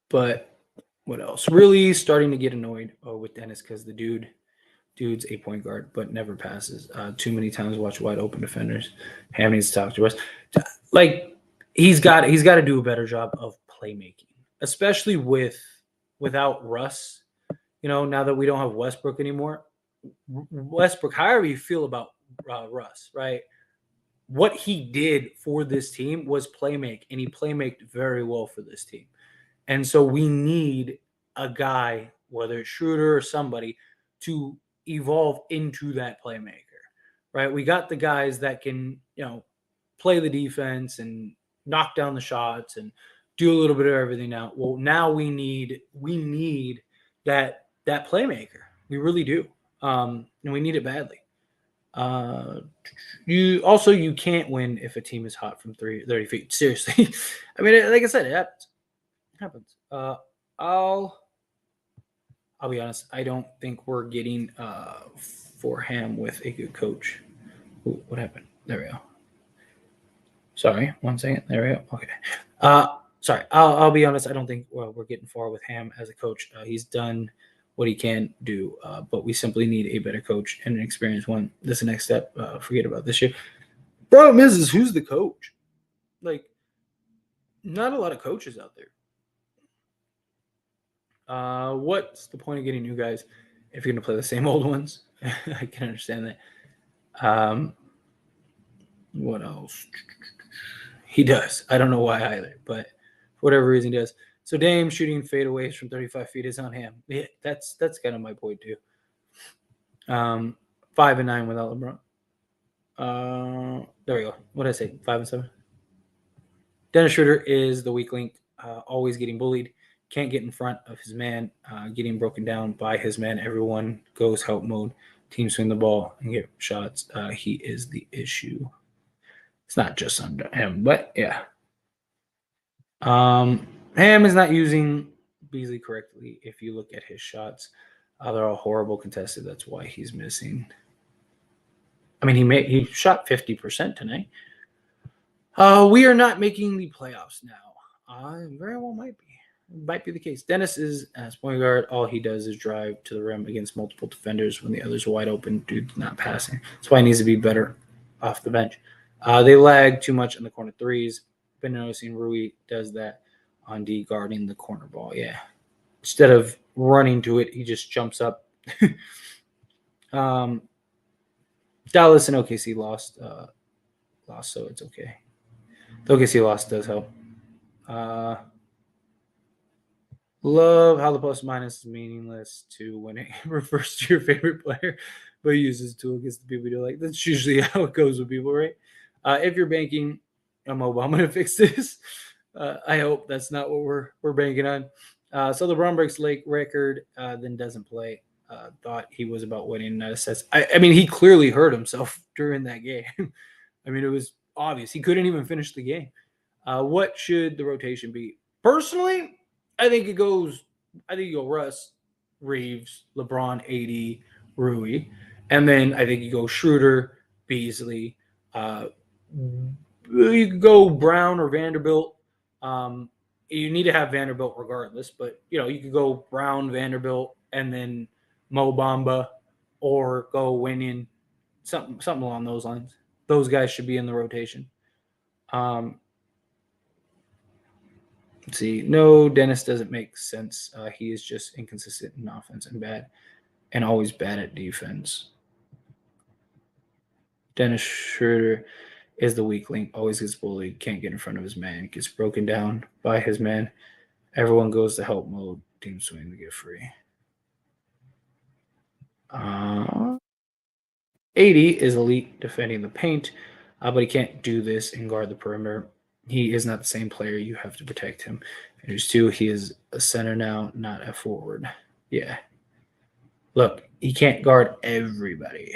But what else? Really starting to get annoyed with Dennis because the dude's a point guard, but never passes. Too many times watch wide open defenders. Ham needs to talk to us. Like he's got to do a better job of playmaking, especially without Russ. You know, now that we don't have Westbrook anymore, Westbrook, however you feel about Russ, right? What he did for this team was playmake, and he playmaked very well for this team. And so we need a guy, whether it's Schroeder or somebody, to evolve into that playmaker, right? We got the guys that can, play the defense and knock down the shots and do a little bit of everything now. Well, now we need that playmaker. We really do. And we need it badly. You can't win if a team is hot from 30 feet. Seriously. I mean, like I said, it happens. I'll be honest. I don't think we're getting for Ham with a good coach. Ooh, what happened? There we go. Sorry, 1 second. There we go. Okay. Sorry. I'll be honest. I don't think we're getting far with Ham as a coach. He's done what he can do, but we simply need a better coach and an experienced one. That's the next step. Forget about this year. Problem is who's the coach? Like, not a lot of coaches out there. What's the point of getting new guys if you're going to play the same old ones? I can understand that. What else? He does. I don't know why either, but for whatever reason he does. So Dame shooting fadeaways from 35 feet is on him. Yeah, that's kind of my point too. 5 and 9 without LeBron. There we go. What did I say? 5 and 7. Dennis Schroeder is the weak link, always getting bullied. Can't get in front of his man, getting broken down by his man. Everyone goes help mode. Team swing the ball and get shots. He is the issue. It's not just under him, but yeah. Ham is not using Beasley correctly. If you look at his shots, they're all horrible contested. That's why he's missing. I mean, he shot 50% tonight. We are not making the playoffs now. Very well might be the case. Dennis is as point guard. All he does is drive to the rim against multiple defenders when the others are wide open. Dude's not passing. That's why he needs to be better off the bench. They lag too much in the corner threes. Been noticing Rui does that on D guarding the corner ball. Yeah. Instead of running to it, he just jumps up. Dallas and OKC lost, so it's okay. The OKC loss does help. Love how the plus minus is meaningless too when it refers to your favorite player, but uses tool against the people you like. That's usually how it goes with people, right? If you're banking, I'm going to fix this. I hope that's not what we're banking on. So the LeBron breaks Lake record, then doesn't play. Thought he was about winning. I mean, he clearly hurt himself during that game. I mean, it was obvious. He couldn't even finish the game. What should the rotation be? Personally, I think you go Russ, Reeves, LeBron, AD, Rui. And then I think you go Schroeder, Beasley. You could go Brown or Vanderbilt. You need to have Vanderbilt regardless, but you could go Brown, Vanderbilt, and then Mo Bamba, or go Winion, something along those lines. Those guys should be in the rotation. Let's see. No, Dennis doesn't make sense. He is just inconsistent in offense and bad, and always bad at defense. Dennis Schroeder is the weak link, always gets bullied, can't get in front of his man, gets broken down by his man. Everyone goes to help mode, team swing to get free. 80 is elite defending the paint, but he can't do this and guard the perimeter. He is not the same player. You have to protect him. And there's 2, he is a center now, not a forward. Yeah. Look, he can't guard everybody.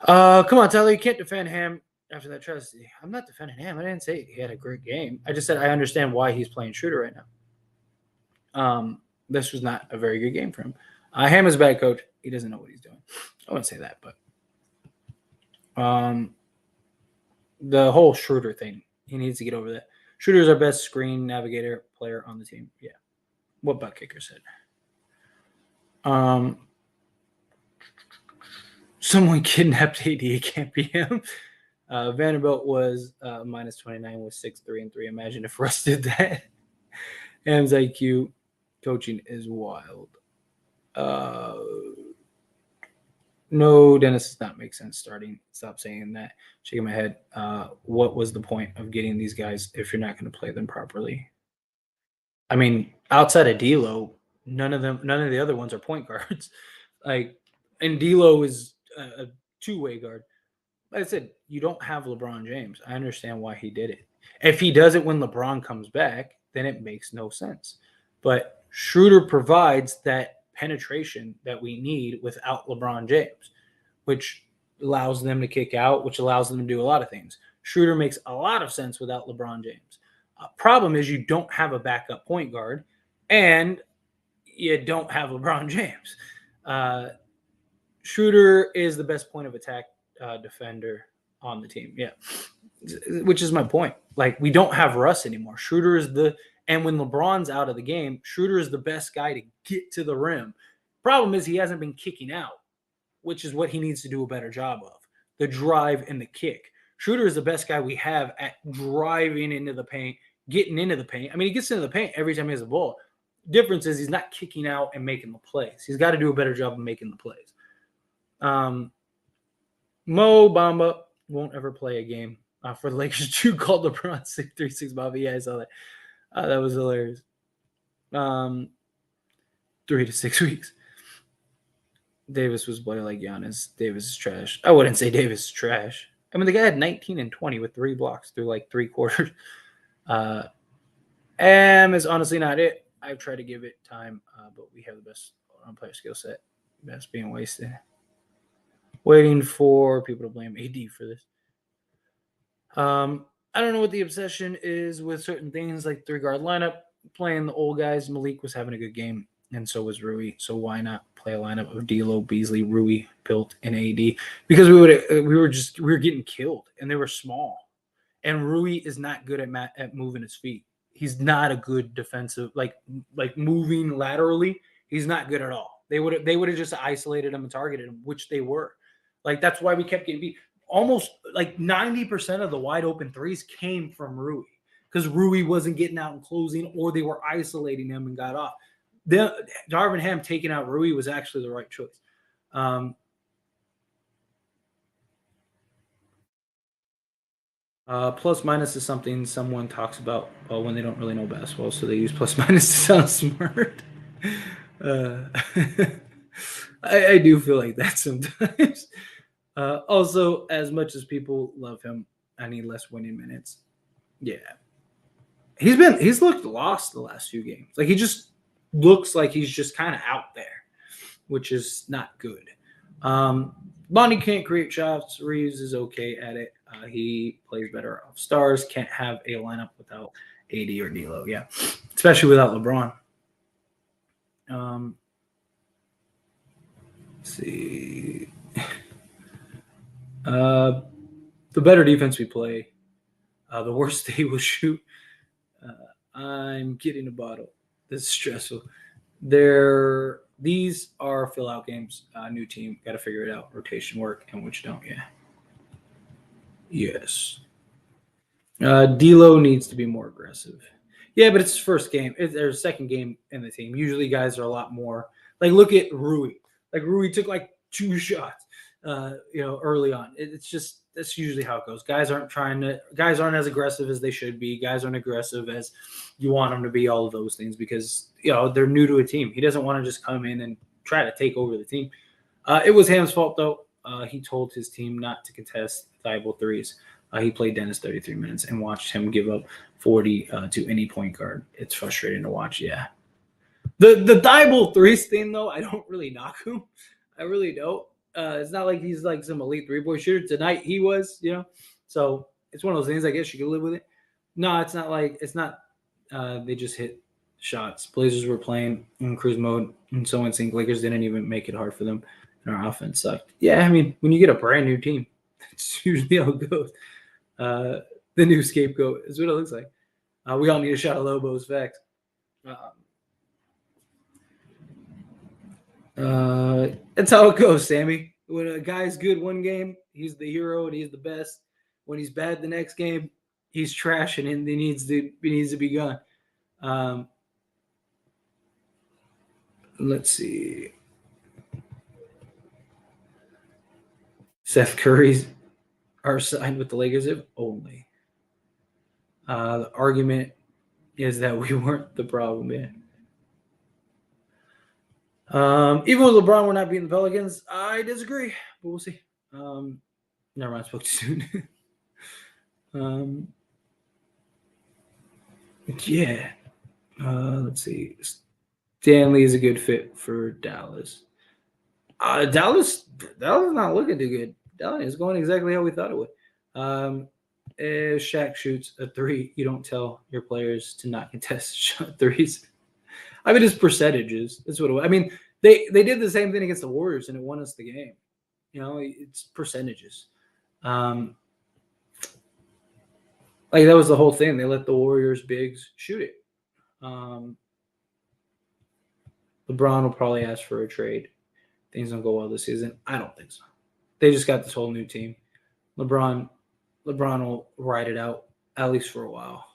Come on, Tyler. You can't defend him after that tragedy. I'm not defending him. I didn't say he had a great game. I just said I understand why he's playing shooter right now. This was not a very good game for him. Ham is a bad coach. He doesn't know what he's doing. I wouldn't say that, but the whole Schroeder thing, he needs to get over that. Schroeder's our best screen navigator player on the team. Yeah. What butt kicker said. Someone kidnapped AD. It can't be him. Vanderbilt was minus 29 with 6-3-3. Imagine if Russ did that. Ham's IQ coaching is wild. No, Dennis does not make sense starting. Stop saying that. Shaking my head. What was the point of getting these guys if you're not going to play them properly? I mean, outside of D'Lo, none of the other ones are point guards. And D'Lo is a two-way guard. Like I said, you don't have LeBron James. I understand why he did it. If he does it when LeBron comes back, then it makes no sense. But Schroeder provides that penetration that we need without LeBron James, which allows them to kick out, which allows them to do a lot of things. Schroeder makes a lot of sense without LeBron James. Problem is you don't have a backup point guard, and you don't have LeBron James. Schroeder is the best point of attack defender on the team. Yeah, which is my point. Like, we don't have Russ anymore. Schroeder is and when LeBron's out of the game, Schroeder is the best guy to get to the rim. Problem is he hasn't been kicking out, which is what he needs to do a better job of. The drive and the kick. Schroeder is the best guy we have at driving into the paint, getting into the paint. I mean, he gets into the paint every time he has a ball. Difference is he's not kicking out and making the plays. He's got to do a better job of making the plays. Mo Bamba won't ever play a game for the Lakers. Drew called LeBron 636 Bobby. Yeah, I saw that. That was hilarious. 3 to 6 weeks. Davis was playing like Giannis. Davis is trash. I wouldn't say Davis is trash. I mean, the guy had 19 and 20 with 3 blocks through like 3 quarters. Is honestly not it. I've tried to give it time, but we have the best on-player skill set. That's being wasted. Waiting for people to blame AD for this. I don't know what the obsession is with certain things like 3-guard lineup. Playing the old guys, Malik was having a good game, and so was Rui. So why not play a lineup of D'Lo, Beasley, Rui, Pilt, and AD? Because we were getting killed, and they were small. And Rui is not good at moving his feet. He's not a good defensive, like moving laterally. He's not good at all. They would have just isolated him and targeted him, which they were. Like, that's why we kept getting beat. Almost like 90% of the wide open threes came from Rui because Rui wasn't getting out and closing, or they were isolating him and got off. Darvin Ham taking out Rui was actually the right choice. Plus minus is something someone talks about when they don't really know basketball, so they use plus minus to sound smart. I do feel like that sometimes. Also, as much as people love him, I need less winning minutes. Yeah. He's looked lost the last few games. Like, he just looks like he's just kind of out there, which is not good. Bonnie can't create shots. Reeves is okay at it. He plays better off stars. Can't have a lineup without AD or D'Lo. Yeah, especially without LeBron. Let's see. The better defense we play, the worse they will shoot. I'm getting a bottle. This is stressful. These are fill out games. New team, got to figure it out. Rotation work and which don't. Yeah. Yes. D'Lo needs to be more aggressive. Yeah, but it's his first game. It's their second game in the team. Usually, guys are a lot more. Like, look at Rui. Like, Rui took like 2 shots. Early on. That's usually how it goes. Guys aren't as aggressive as they should be. Guys aren't aggressive as you want them to be, all of those things, because, they're new to a team. He doesn't want to just come in and try to take over the team. It was Ham's fault, though. He told his team not to contest Thibault threes. He played Dennis 33 minutes and watched him give up 40 to any point guard. It's frustrating to watch. Yeah. The Thibault threes thing, though, I don't really knock him. I really don't. It's not like he's like some elite 3-point shooter. Tonight he was, So it's one of those things. I guess you can live with it. No, it's not like they just hit shots. Blazers were playing in cruise mode and so in sync. Lakers didn't even make it hard for them, and our offense sucked. Yeah, I mean, when you get a brand new team, that's usually how it goes. The new scapegoat is what it looks like. We all need a shot of Lobos. Facts. That's how it goes, Sammy. When a guy's good one game, he's the hero and he's the best. When he's bad the next game, he's trash and he needs to be gone. Let's see. Seth Curry's are signed with the Lakers if only. The argument is that we weren't the problem, man. Even with LeBron, we're not beating the Pelicans. I disagree, but we'll see. Never mind, I spoke too soon. Yeah. Let's see. Stanley is a good fit for Dallas. Dallas is not looking too good. Dallas is going exactly how we thought it would. If Shaq shoots a 3, you don't tell your players to not contest shot threes. I mean, it's percentages. That's what it was. I mean, they did the same thing against the Warriors, and it won us the game. It's percentages. Like that was the whole thing. They let the Warriors bigs shoot it. LeBron will probably ask for a trade. Things don't go well this season. I don't think so. They just got this whole new team. LeBron will ride it out at least for a while.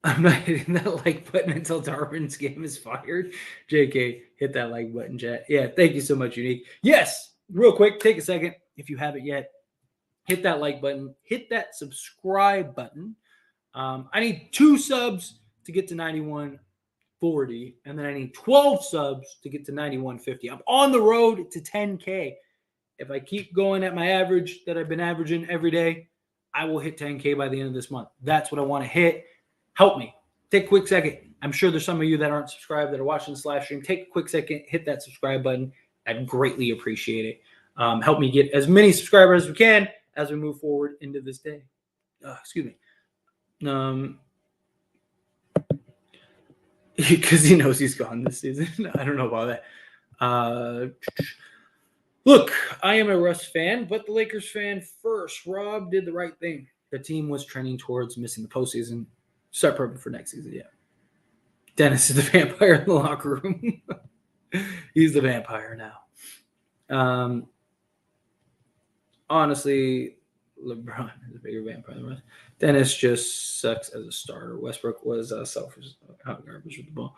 I'm not hitting that like button until Darwin's game is fired. JK, hit that like button, chat. Yeah, thank you so much, Unique. Yes, real quick, take a second. If you haven't yet, hit that like button. Hit that subscribe button. I need 2 subs to get to 9140, and then I need 12 subs to get to 9150. I'm on the road to 10K. If I keep going at my average that I've been averaging every day, I will hit 10K by the end of this month. That's what I want to hit. Help me. Take a quick second. I'm sure there's some of you that aren't subscribed that are watching this live stream. Take a quick second, hit that subscribe button. I'd greatly appreciate it. Help me get as many subscribers as we can as we move forward into this day. Excuse me. Because he knows he's gone this season. I don't know about that. Look, I am a Russ fan, but the Lakers fan first. Rob did the right thing. The team was trending towards missing the postseason. Start prepping for next season, yeah. Dennis is the vampire in the locker room. He's the vampire now. Honestly, LeBron is a bigger vampire than Russ. Dennis just sucks as a starter. Westbrook was selfish, out garbage with the ball.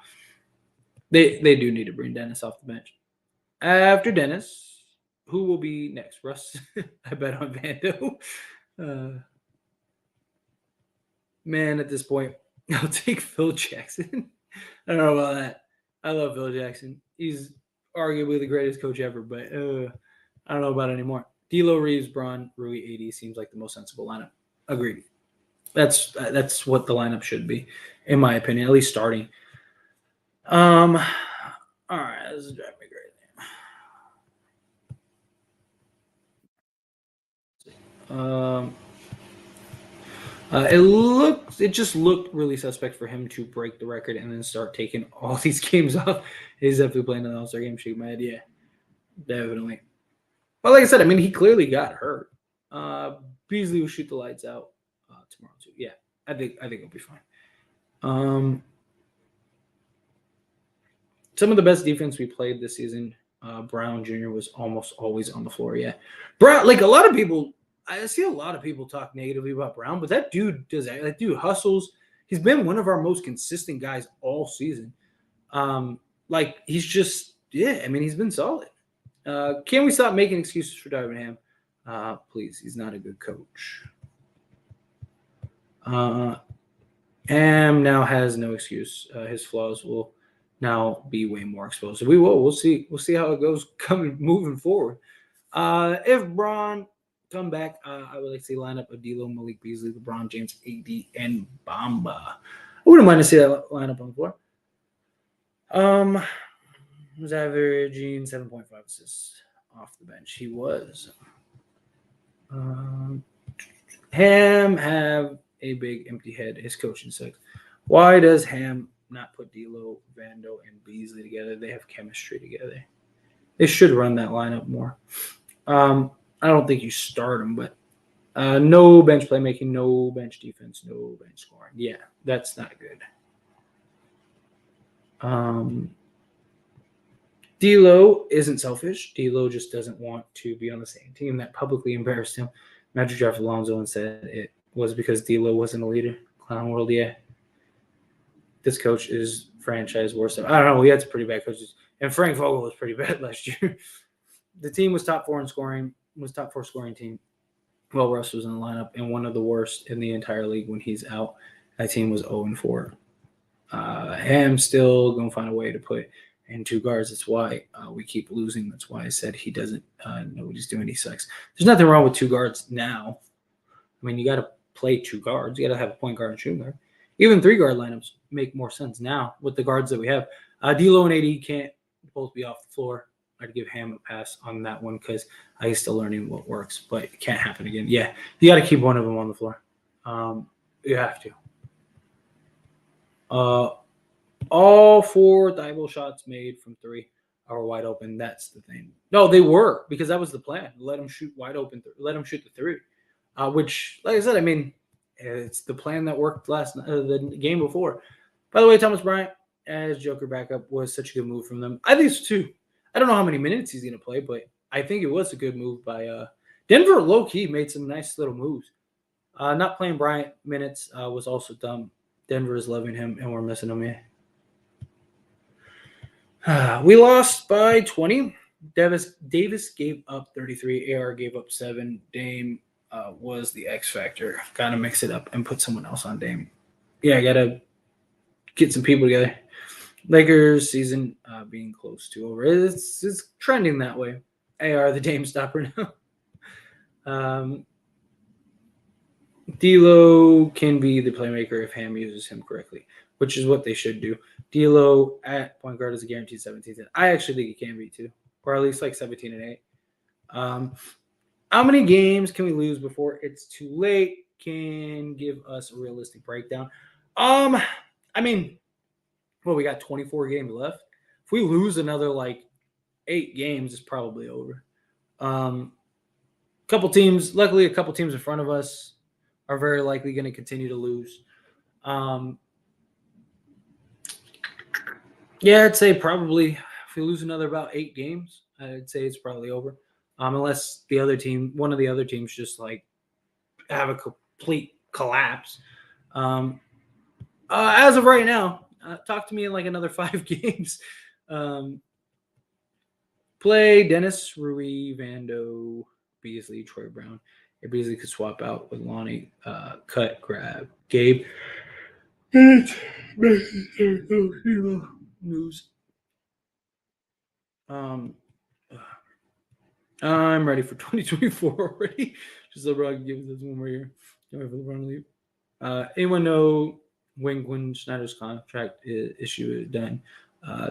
They do need to bring Dennis off the bench. After Dennis, who will be next? Russ? I bet on Vando. Man, at this point, I'll take Phil Jackson. I don't know about that. I love Phil Jackson. He's arguably the greatest coach ever, but I don't know about it anymore. D'Lo, Reeves, Braun, Rui, AD seems like the most sensible lineup. Agreed. That's what the lineup should be, in my opinion, at least starting. All right, this is driving me crazy. It just looked really suspect for him to break the record and then start taking all these games off. He's definitely playing an All-Star game. Shake my head, yeah, definitely. Well, like I said, I mean, he clearly got hurt. Beasley will shoot the lights out tomorrow too. Yeah, I think it'll be fine. Some of the best defense we played this season. Brown Jr. was almost always on the floor. Yeah, Brown. Like a lot of people. I see a lot of people talk negatively about Brown, but that dude does that. That dude hustles. He's been one of our most consistent guys all season. Like he's just, yeah. I mean, he's been solid. Can we stop making excuses for Darvin Ham? Please, he's not a good coach. Ham now has no excuse. His flaws will now be way more exposed. So we will. We'll see. We'll see how it goes moving forward. If Braun come back, I would like to see a lineup of D'Lo, Malik Beasley, LeBron James, AD, and Bamba. I wouldn't mind to see that lineup on the floor. Was averaging 7.5 assists off the bench. He was. Ham have a big empty head. His coaching sucks. Why does Ham not put D'Lo, Vando, and Beasley together? They have chemistry together. They should run that lineup more. I don't think you start them, but no bench playmaking, no bench defense, no bench scoring. Yeah, that's not good. D'Lo isn't selfish. D'Lo just doesn't want to be on the same team. That publicly embarrassed him. Magic drafted Alonzo and said it was because D'Lo wasn't a leader. Clown world, yeah. This coach is franchise worst. I don't know. We had some pretty bad coaches, and Frank Vogel was pretty bad last year. The team was top 4 in scoring. Was top 4 scoring team. Well, Russ was in the lineup, and one of the worst in the entire league when he's out. That team was 0-4. Ham's still gonna find a way to put in 2 guards. That's why we keep losing. That's why I said he doesn't know what he's doing. He sucks. There's nothing wrong with 2 guards now. I mean, you got to play 2 guards. You got to have a point guard and shooting guard. Even 3 guard lineups make more sense now with the guards that we have. D'Lo and AD can't both be off the floor. I'd give Ham a pass on that one because he's still learning what works, but it can't happen again. Yeah, you got to keep one of them on the floor. You have to. All 4 Thibault shots made from 3 are wide open. That's the thing. No, they were, because that was the plan. Let them shoot wide open. Let them shoot the 3, which, like I said, I mean, it's the plan that worked the game before. By the way, Thomas Bryant as Joker backup was such a good move from them. I think so too. I don't know how many minutes he's going to play, but I think it was a good move by Denver. Low-key made some nice little moves. Not playing Bryant minutes was also dumb. Denver is loving him, and we're missing him. Yeah. We lost by 20. Davis gave up 33. AR gave up 7. Dame was the X factor. Got to mix it up and put someone else on Dame. Yeah, I got to get some people together. Lakers season being close to over. It's trending that way. AR the Dame stopper now. D'Lo can be the playmaker if Ham uses him correctly, which is what they should do. D'Lo at point guard is a guaranteed 17. I actually think he can be too, or at least like 17 and 8. How many games can we lose before it's too late? Can give us a realistic breakdown. I mean, well, we got 24 games left. If we lose another like 8 games, it's probably over. Couple teams, luckily, a couple teams in front of us are very likely going to continue to lose. Yeah, I'd say probably if we lose another about 8 games, I'd say it's probably over. Unless one of the other teams just like have a complete collapse. As of right now, talk to me in like another 5 games. Play Dennis, Rui, Vando, Beasley, Troy Brown. If Beasley could swap out with Lonnie, cut, grab, Gabe. News. I'm ready for 2024 already. Just LeBron gives us one more year. Can't wait for LeBron to leave. Anyone know when Schneider's contract issue is done?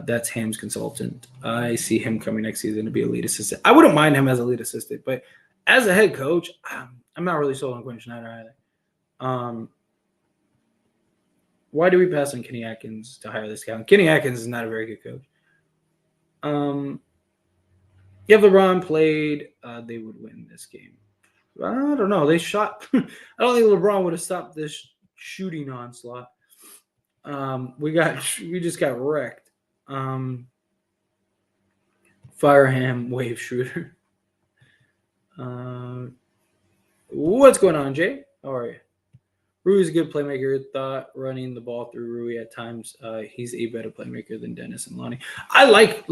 That's Ham's consultant. I see him coming next season to be a lead assistant. I wouldn't mind him as a lead assistant, but as a head coach, I'm not really sold on Quinn Schneider either. Why do we pass on Kenny Atkins to hire this guy? Kenny Atkins is not a very good coach. If LeBron played, they would win this game. I don't know. They shot. I don't think LeBron would have stopped this shooting onslaught. We just got wrecked. Fire Ham, wave shooter. What's going on, Jay? How are you? Rui's a good playmaker. Thought running the ball through Rui at times. He's a better playmaker than Dennis and Lonnie. I like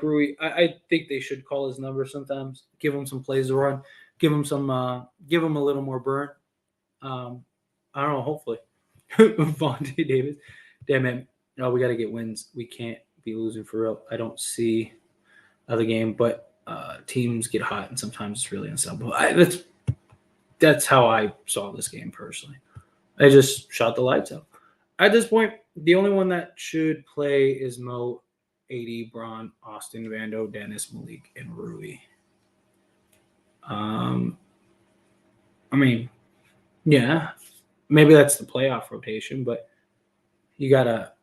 Rui. I think they should call his number sometimes. Give him some plays to run. Give him a little more burn. I don't know. Hopefully, Vontae Davis. Damn it! No, we got to get wins. We can't be losing for real. I don't see the game, but teams get hot, and sometimes it's really unstoppable. That's how I saw this game personally. I just shot the lights out. At this point, the only one that should play is Mo, AD, Braun, Austin, Vando, Dennis, Malik, and Rui. I mean, yeah, maybe that's the playoff rotation, but you gotta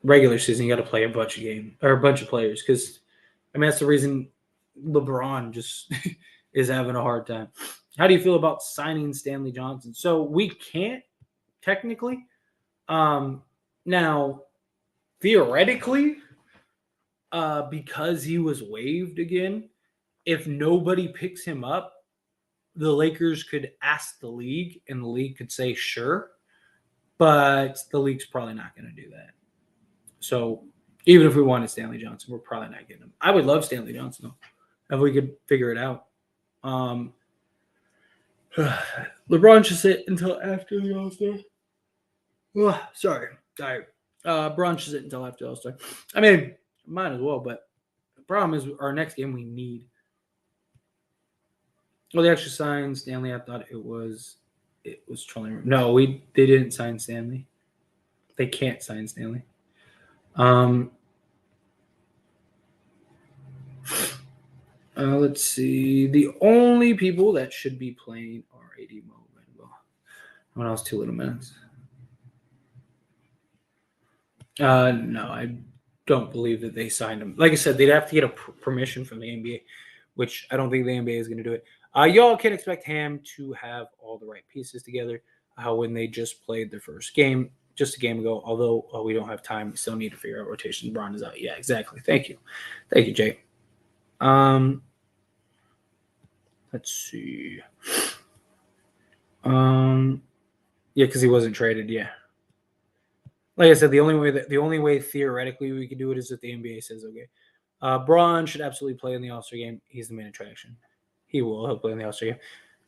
regular season. You got to play a bunch of games or a bunch of players because I mean that's the reason LeBron just is having a hard time. How do you feel about signing Stanley Johnson? So we can't technically. Now, theoretically, because he was waived again, if nobody picks him up, the Lakers could ask the league, and the league could say sure, but the league's probably not going to do that. So even if we wanted Stanley Johnson, we're probably not getting him. I would love Stanley Johnson though, if we could figure it out. LeBron should sit until after the All-Star. Sorry. Braun should sit until after the All-Star. I mean, might as well, but the problem is our next game we need. Well, they actually signed Stanley. I thought it was trolling. No, they didn't sign Stanley. They can't sign Stanley. Let's see. The only people that should be playing are AD, Mo, and Bo. When else? 2 little minutes. No, I don't believe that they signed him. Like I said, they'd have to get a permission from the NBA, which I don't think the NBA is going to do it. Y'all can expect Ham to have all the right pieces together. When they just played their first game just a game ago, although we don't have time, we still need to figure out rotation. LeBron is out. Yeah, exactly. Thank you, Jay. Let's see. Yeah, because he wasn't traded. Yeah. Like I said, the only way theoretically we could do it is if the NBA says okay. Braun should absolutely play in the All-Star game. He's the main attraction. He'll play in the All-Star game.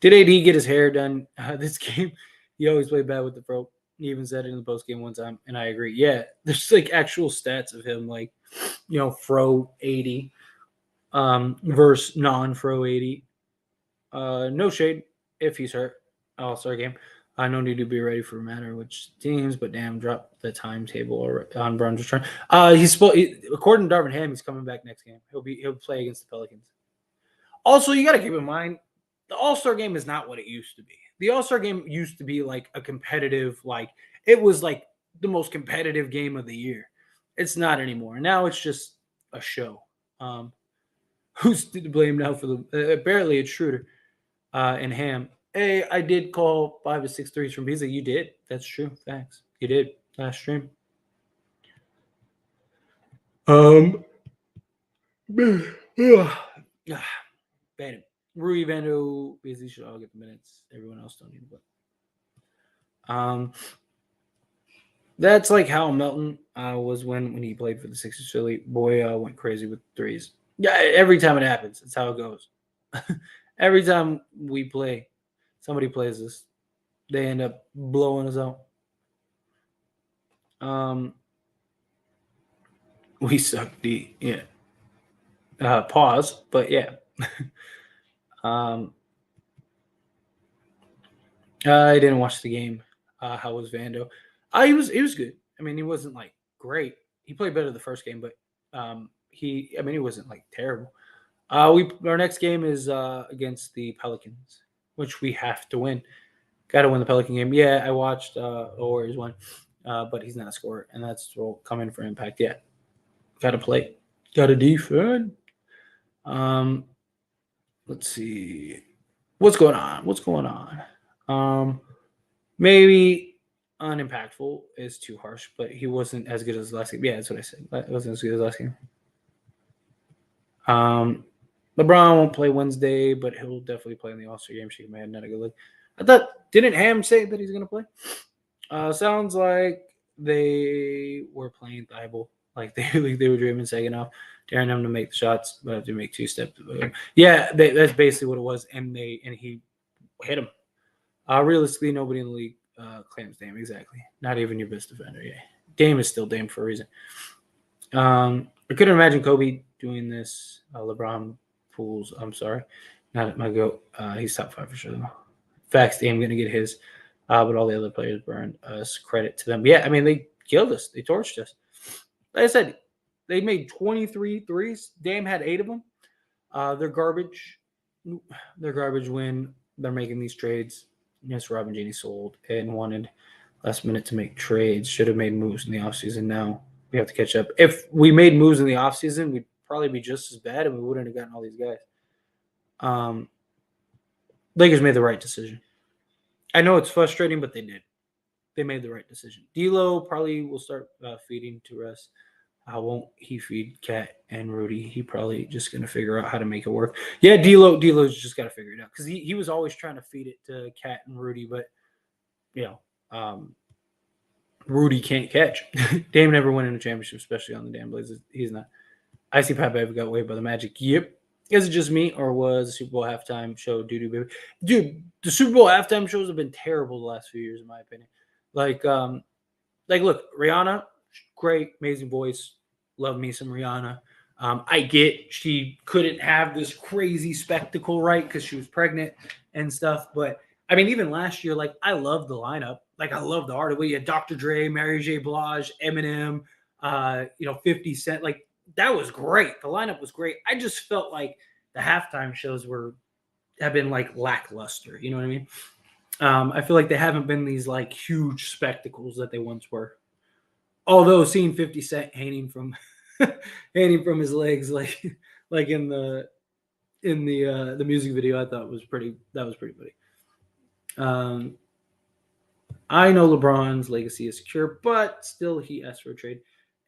Did AD get his hair done this game? He always played bad with the fro. He even said it in the post game one time, and I agree. Yeah, there's like actual stats of him, like fro 80 versus non-fro 80. No shade if he's hurt. All-Star game. No need to be ready for a matter which teams, but damn, drop the timetable on Braun's return. According to Darvin Ham, he's coming back next game. He'll play against the Pelicans. Also, you got to keep in mind, the All-Star game is not what it used to be. The All-Star game used to be like a competitive, it was like the most competitive game of the year. It's not anymore. Now it's just a show. Who's to blame now for apparently it's Schroeder and Ham. Hey, I did call 5 to 6 threes from Beasley. You did. That's true. Thanks. You did last stream. Bad. Rui, Vando, Beasley should all get the minutes. Everyone else don't need to play. That's like how Melton was when he played for the Sixers. Philly boy went crazy with threes. Yeah, every time it happens, that's how it goes. Every time we play, somebody plays this, they end up blowing us out. We suck D. Yeah. Pause, but yeah. I didn't watch the game. How was Vando? He was good. I mean, he wasn't like great. He played better the first game, but he wasn't like terrible. Our next game is against the Pelicans, which we have to win. Got to win the Pelican game. Yeah, I watched the Warriors one, but he's not a scorer, and that's will come in for impact. Yeah, got to play, got to defend. Let's see, what's going on. Maybe unimpactful is too harsh, but he wasn't as good as last game. Yeah, that's what I said. It wasn't as good as last game. LeBron won't play Wednesday, but he'll definitely play in the All-Star game. Shake my head, not a good look. I thought, didn't Ham say that he's going to play? Sounds like they were playing Thibault. Like they were dreaming second off, daring him to make the shots, but have to make 2 steps. Yeah, that's basically what it was. And he hit him. Realistically, nobody in the league claims Dame. Exactly. Not even your best defender. Yeah. Dame is still Dame for a reason. I couldn't imagine Kobe doing this. LeBron fools. I'm sorry, not my goat. He's top 5 for sure. Though. Facts. Dame gonna get his, but all the other players burned us. Credit to them. Yeah, I mean they killed us. They torched us. Like I said, they made 23 threes. Dame had 8 of them. They're garbage. They're garbage when they're making these trades. Yes, Robin Genie sold and wanted last minute to make trades. Should have made moves in the offseason. Now we have to catch up. If we made moves in the offseason, we'd probably be just as bad and we wouldn't have gotten all these guys. Lakers made the right decision. I know it's frustrating, but they did. They made the right decision. D'Lo probably will start feeding to rest. Won't he feed Cat and Rudy? He probably just gonna figure out how to make it work. Yeah, D'Lo's just got to figure it out because he was always trying to feed it to Cat and Rudy, but Rudy can't catch. Dame never won in a championship, especially on the damn Blazers. He's not. I see Pat Bev got waived by the Magic. Yep. Is it just me or was the Super Bowl halftime show doo-doo baby? Dude, the Super Bowl halftime shows have been terrible the last few years, in my opinion. Like look, Rihanna, great, amazing voice. Love me some Rihanna. I get she couldn't have this crazy spectacle, right? Because she was pregnant and stuff. But I mean, even last year, like I loved the lineup. Like I love the art of it. You had Dr. Dre, Mary J. Blige, Eminem, 50 Cent. Like that was great. The lineup was great. I just felt like the halftime shows have been like lackluster. You know what I mean? I feel like they haven't been these like huge spectacles that they once were. Although seeing 50 Cent hanging from his legs like in the music video, I thought was pretty funny. I know LeBron's legacy is secure, but still he asked for a trade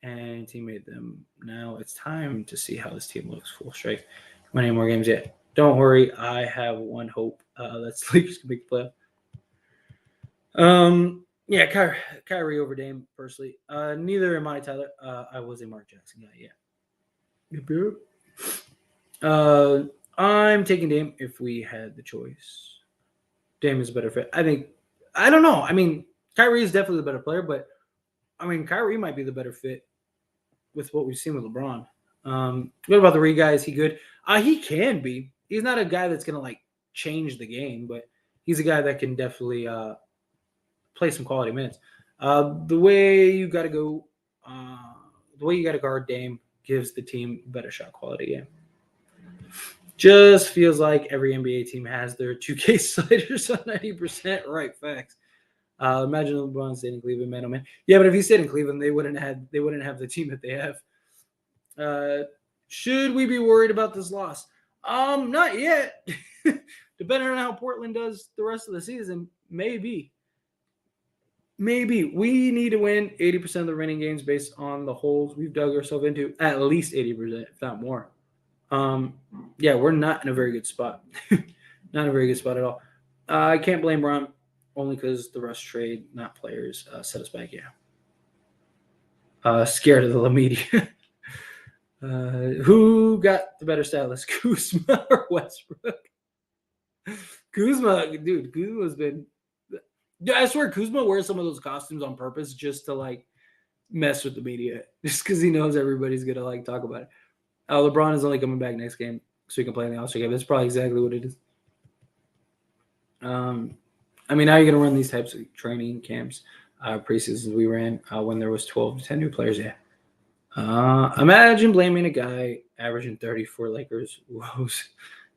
and he made them. Now it's time to see how this team looks full strike. Winning more games yet. Don't worry, I have one hope. That's Lakers can make the playoff. Yeah, Kyrie over Dame, personally. Neither am I, Tyler. I was a Mark Jackson guy, yeah. I'm taking Dame if we had the choice. Dame is a better fit. I don't know. I mean, Kyrie is definitely the better player, but I mean, Kyrie might be the better fit with what we've seen with LeBron. What about the Reed guy? Is he good? He can be. He's not a guy that's going to, like, change the game, but he's a guy that can definitely play some quality minutes. The way you got to guard Dame gives the team better shot quality game. Just feels like every NBA team has their 2K sliders on 90%. Right, facts. Imagine LeBron stayed in Cleveland, man, oh man. Yeah, but if he stayed in Cleveland, they wouldn't have the team that they have. Should we be worried about this loss? Not yet. Depending on how Portland does the rest of the season, maybe. We need to win 80% of the remaining games based on the holes we've dug ourselves into, at least 80%, if not more. Yeah, we're not in a very good spot. Not a very good spot at all. I can't blame Ron, only because the Russ trade, not players, set us back. Yeah. Scared of the La Media. Who got the better stylist, Kuzma or Westbrook? Kuzma's been. I swear, Kuzma wears some of those costumes on purpose just to like mess with the media, just because he knows everybody's gonna like talk about it. LeBron is only coming back next game, so he can play in the All-Star game. That's probably exactly what it is. I mean, how are you gonna run these types of training camps, preseasons we ran when there was 12 to 10 new players? Yeah. Imagine blaming a guy averaging 34 Lakers woes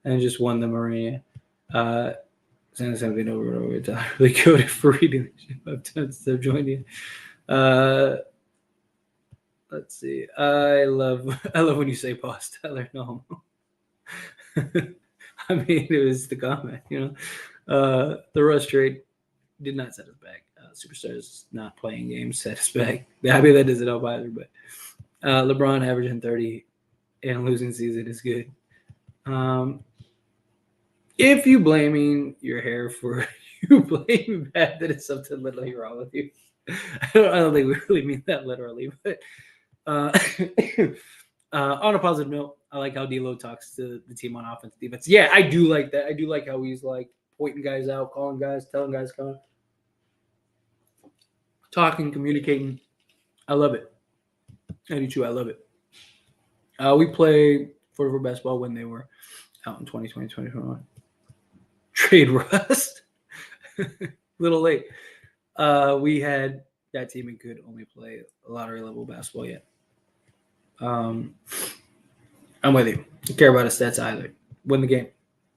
and just won the Marina. Saying something over really good for reading the ship times to join you. Let's see. I love when you say pause, Tyler. No. I mean, it was the comment, The Russ trade did not set us back. Superstars not playing games set us back. I mean, that doesn't help either, but LeBron averaging 30 in a losing season is good. If you blaming your hair for you blaming bad, that is something literally wrong with you. I don't think we really mean that literally, but on a positive note, I like how D'Lo talks to the team on offense and defense. Yeah, I do like that. I do like how he's like pointing guys out, calling guys, telling guys, talking, communicating. I love it. I do too. I love it. We play Fort basketball when they were out in 2020, 2021. Trade Rust. Little late. We had that team and could only play a lottery level basketball yet. I'm with you. Don't care about his stats either. Win the game.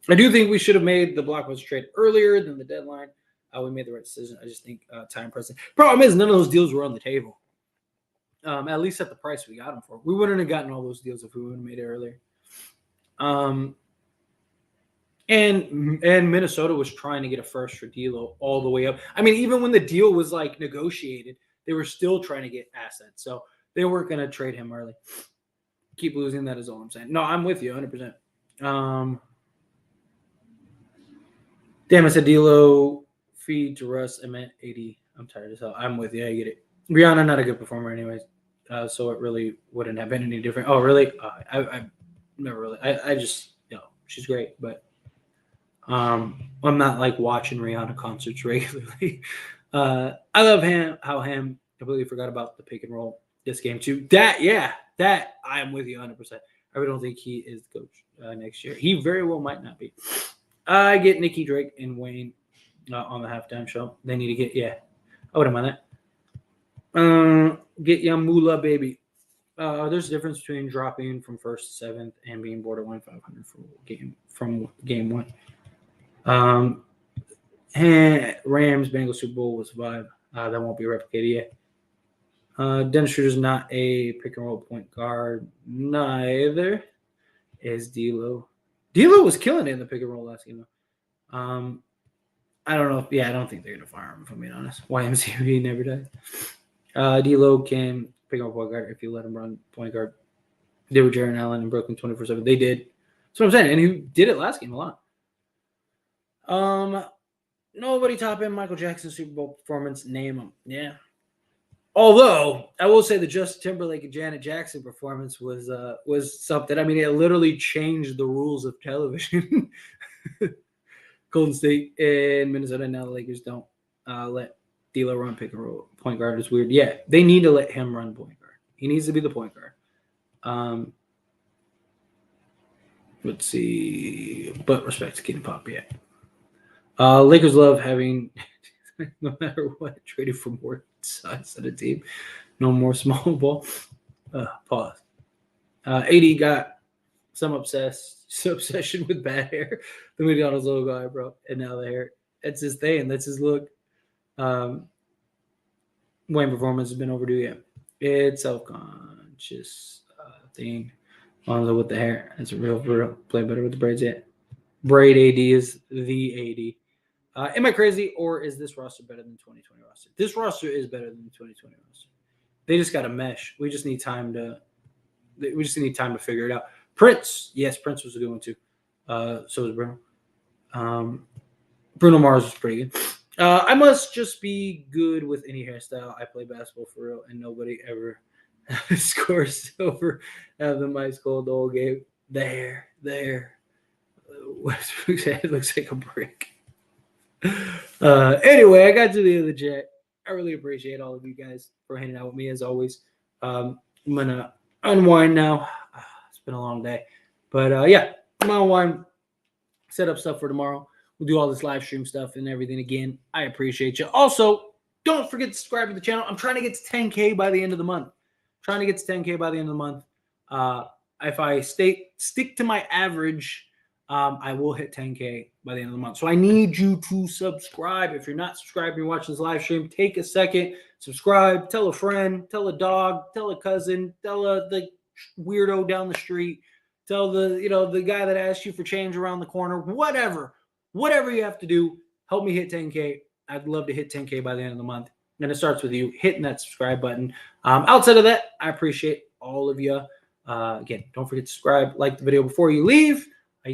I do think we should have made the Blockbuster trade earlier than the deadline. We made the right decision. I just think time pressing. Problem is, none of those deals were on the table. At least at the price we got them for. We wouldn't have gotten all those deals if we would have made it earlier. And Minnesota was trying to get a first for D'Lo all the way up. I mean, even when the deal was like negotiated, they were still trying to get assets. So they weren't going to trade him early. Keep losing, that is all I'm saying. No, I'm with you 100%. Damn, I said D'Lo feed to Russ. I meant 80. I'm tired as hell. I'm with you. I get it. Rihanna, not a good performer anyways. So it really wouldn't have been any different. Oh, really? I never really. I just, she's great. But I'm not like watching Rihanna concerts regularly. I love how Ham completely forgot about the pick and roll this game too. That I'm with you 100%. I really don't think he is the coach next year. He very well might not be. I get Nikki Drake and Wayne on the halftime show. They need to get, I wouldn't mind that. Get Yamula, baby. There's a difference between dropping from 1st to 7th and being borderline 500 from game 1. And Rams Bengals Super Bowl was 5. That won't be replicated yet. Dennis Schroeder's not a pick and roll point guard. Neither is D'Lo. D'Lo was killing it in the pick and roll last game. I don't know. I don't think they're gonna fire him, if I'm being honest. YMCA never died. D'Lo can pick and roll point guard if you let him run point guard. They were Jaron Allen and Brooklyn 24/7. They did. That's what I'm saying, and he did it last game a lot. Nobody topping Michael Jackson's Super Bowl performance. Name him. Yeah. Although I will say the Justin Timberlake and Janet Jackson performance was something. I mean, it literally changed the rules of television. Golden State and Minnesota, now the Lakers don't let D'Lo run pick and roll point guard. It's weird. Yeah, they need to let him run point guard. He needs to be the point guard. Let's see. But respect to Kid and Pop, yeah. Lakers love having, no matter what, traded for more size of the team. No more small ball. Pause. AD got some obsession with bad hair. The McDonald's logo eyebrow, and now the hair. That's his thing. That's his look. Wayne performance has been overdue yet. It's self-conscious thing. Lonzo with the hair. That's a real. Play better with the braids yet. Braid AD is the AD. Am I crazy, or is this roster better than the 2020 roster? This roster is better than the 2020 roster. They just got to mesh. We just need time to figure it out. Prince, yes, Prince was a good one too. So was Bruno. Bruno Mars was pretty good. I must just be good with any hairstyle. I play basketball for real, and nobody ever scores over the my school the whole game. The hair. It looks like a brick. Anyway, I got to the end of the chat. I really appreciate all of you guys for hanging out with me as always. I'm gonna unwind now. It's been a long day, but I'm gonna unwind, set up stuff for tomorrow. We'll do all this live stream stuff and everything again. I appreciate you. Also, don't forget to subscribe to the channel. I'm trying to get to 10K by the end of the month. If I stick to my average, I will hit 10K by the end of the month. So I need you to subscribe. If you're not subscribed, you're watching this live stream, take a second, subscribe, tell a friend, tell a dog, tell a cousin, tell the weirdo down the street, tell the guy that asked you for change around the corner, whatever you have to do, help me hit 10K. I'd love to hit 10K by the end of the month. And it starts with you hitting that subscribe button. Outside of that, I appreciate all of you. Again, don't forget to subscribe, like the video before you leave.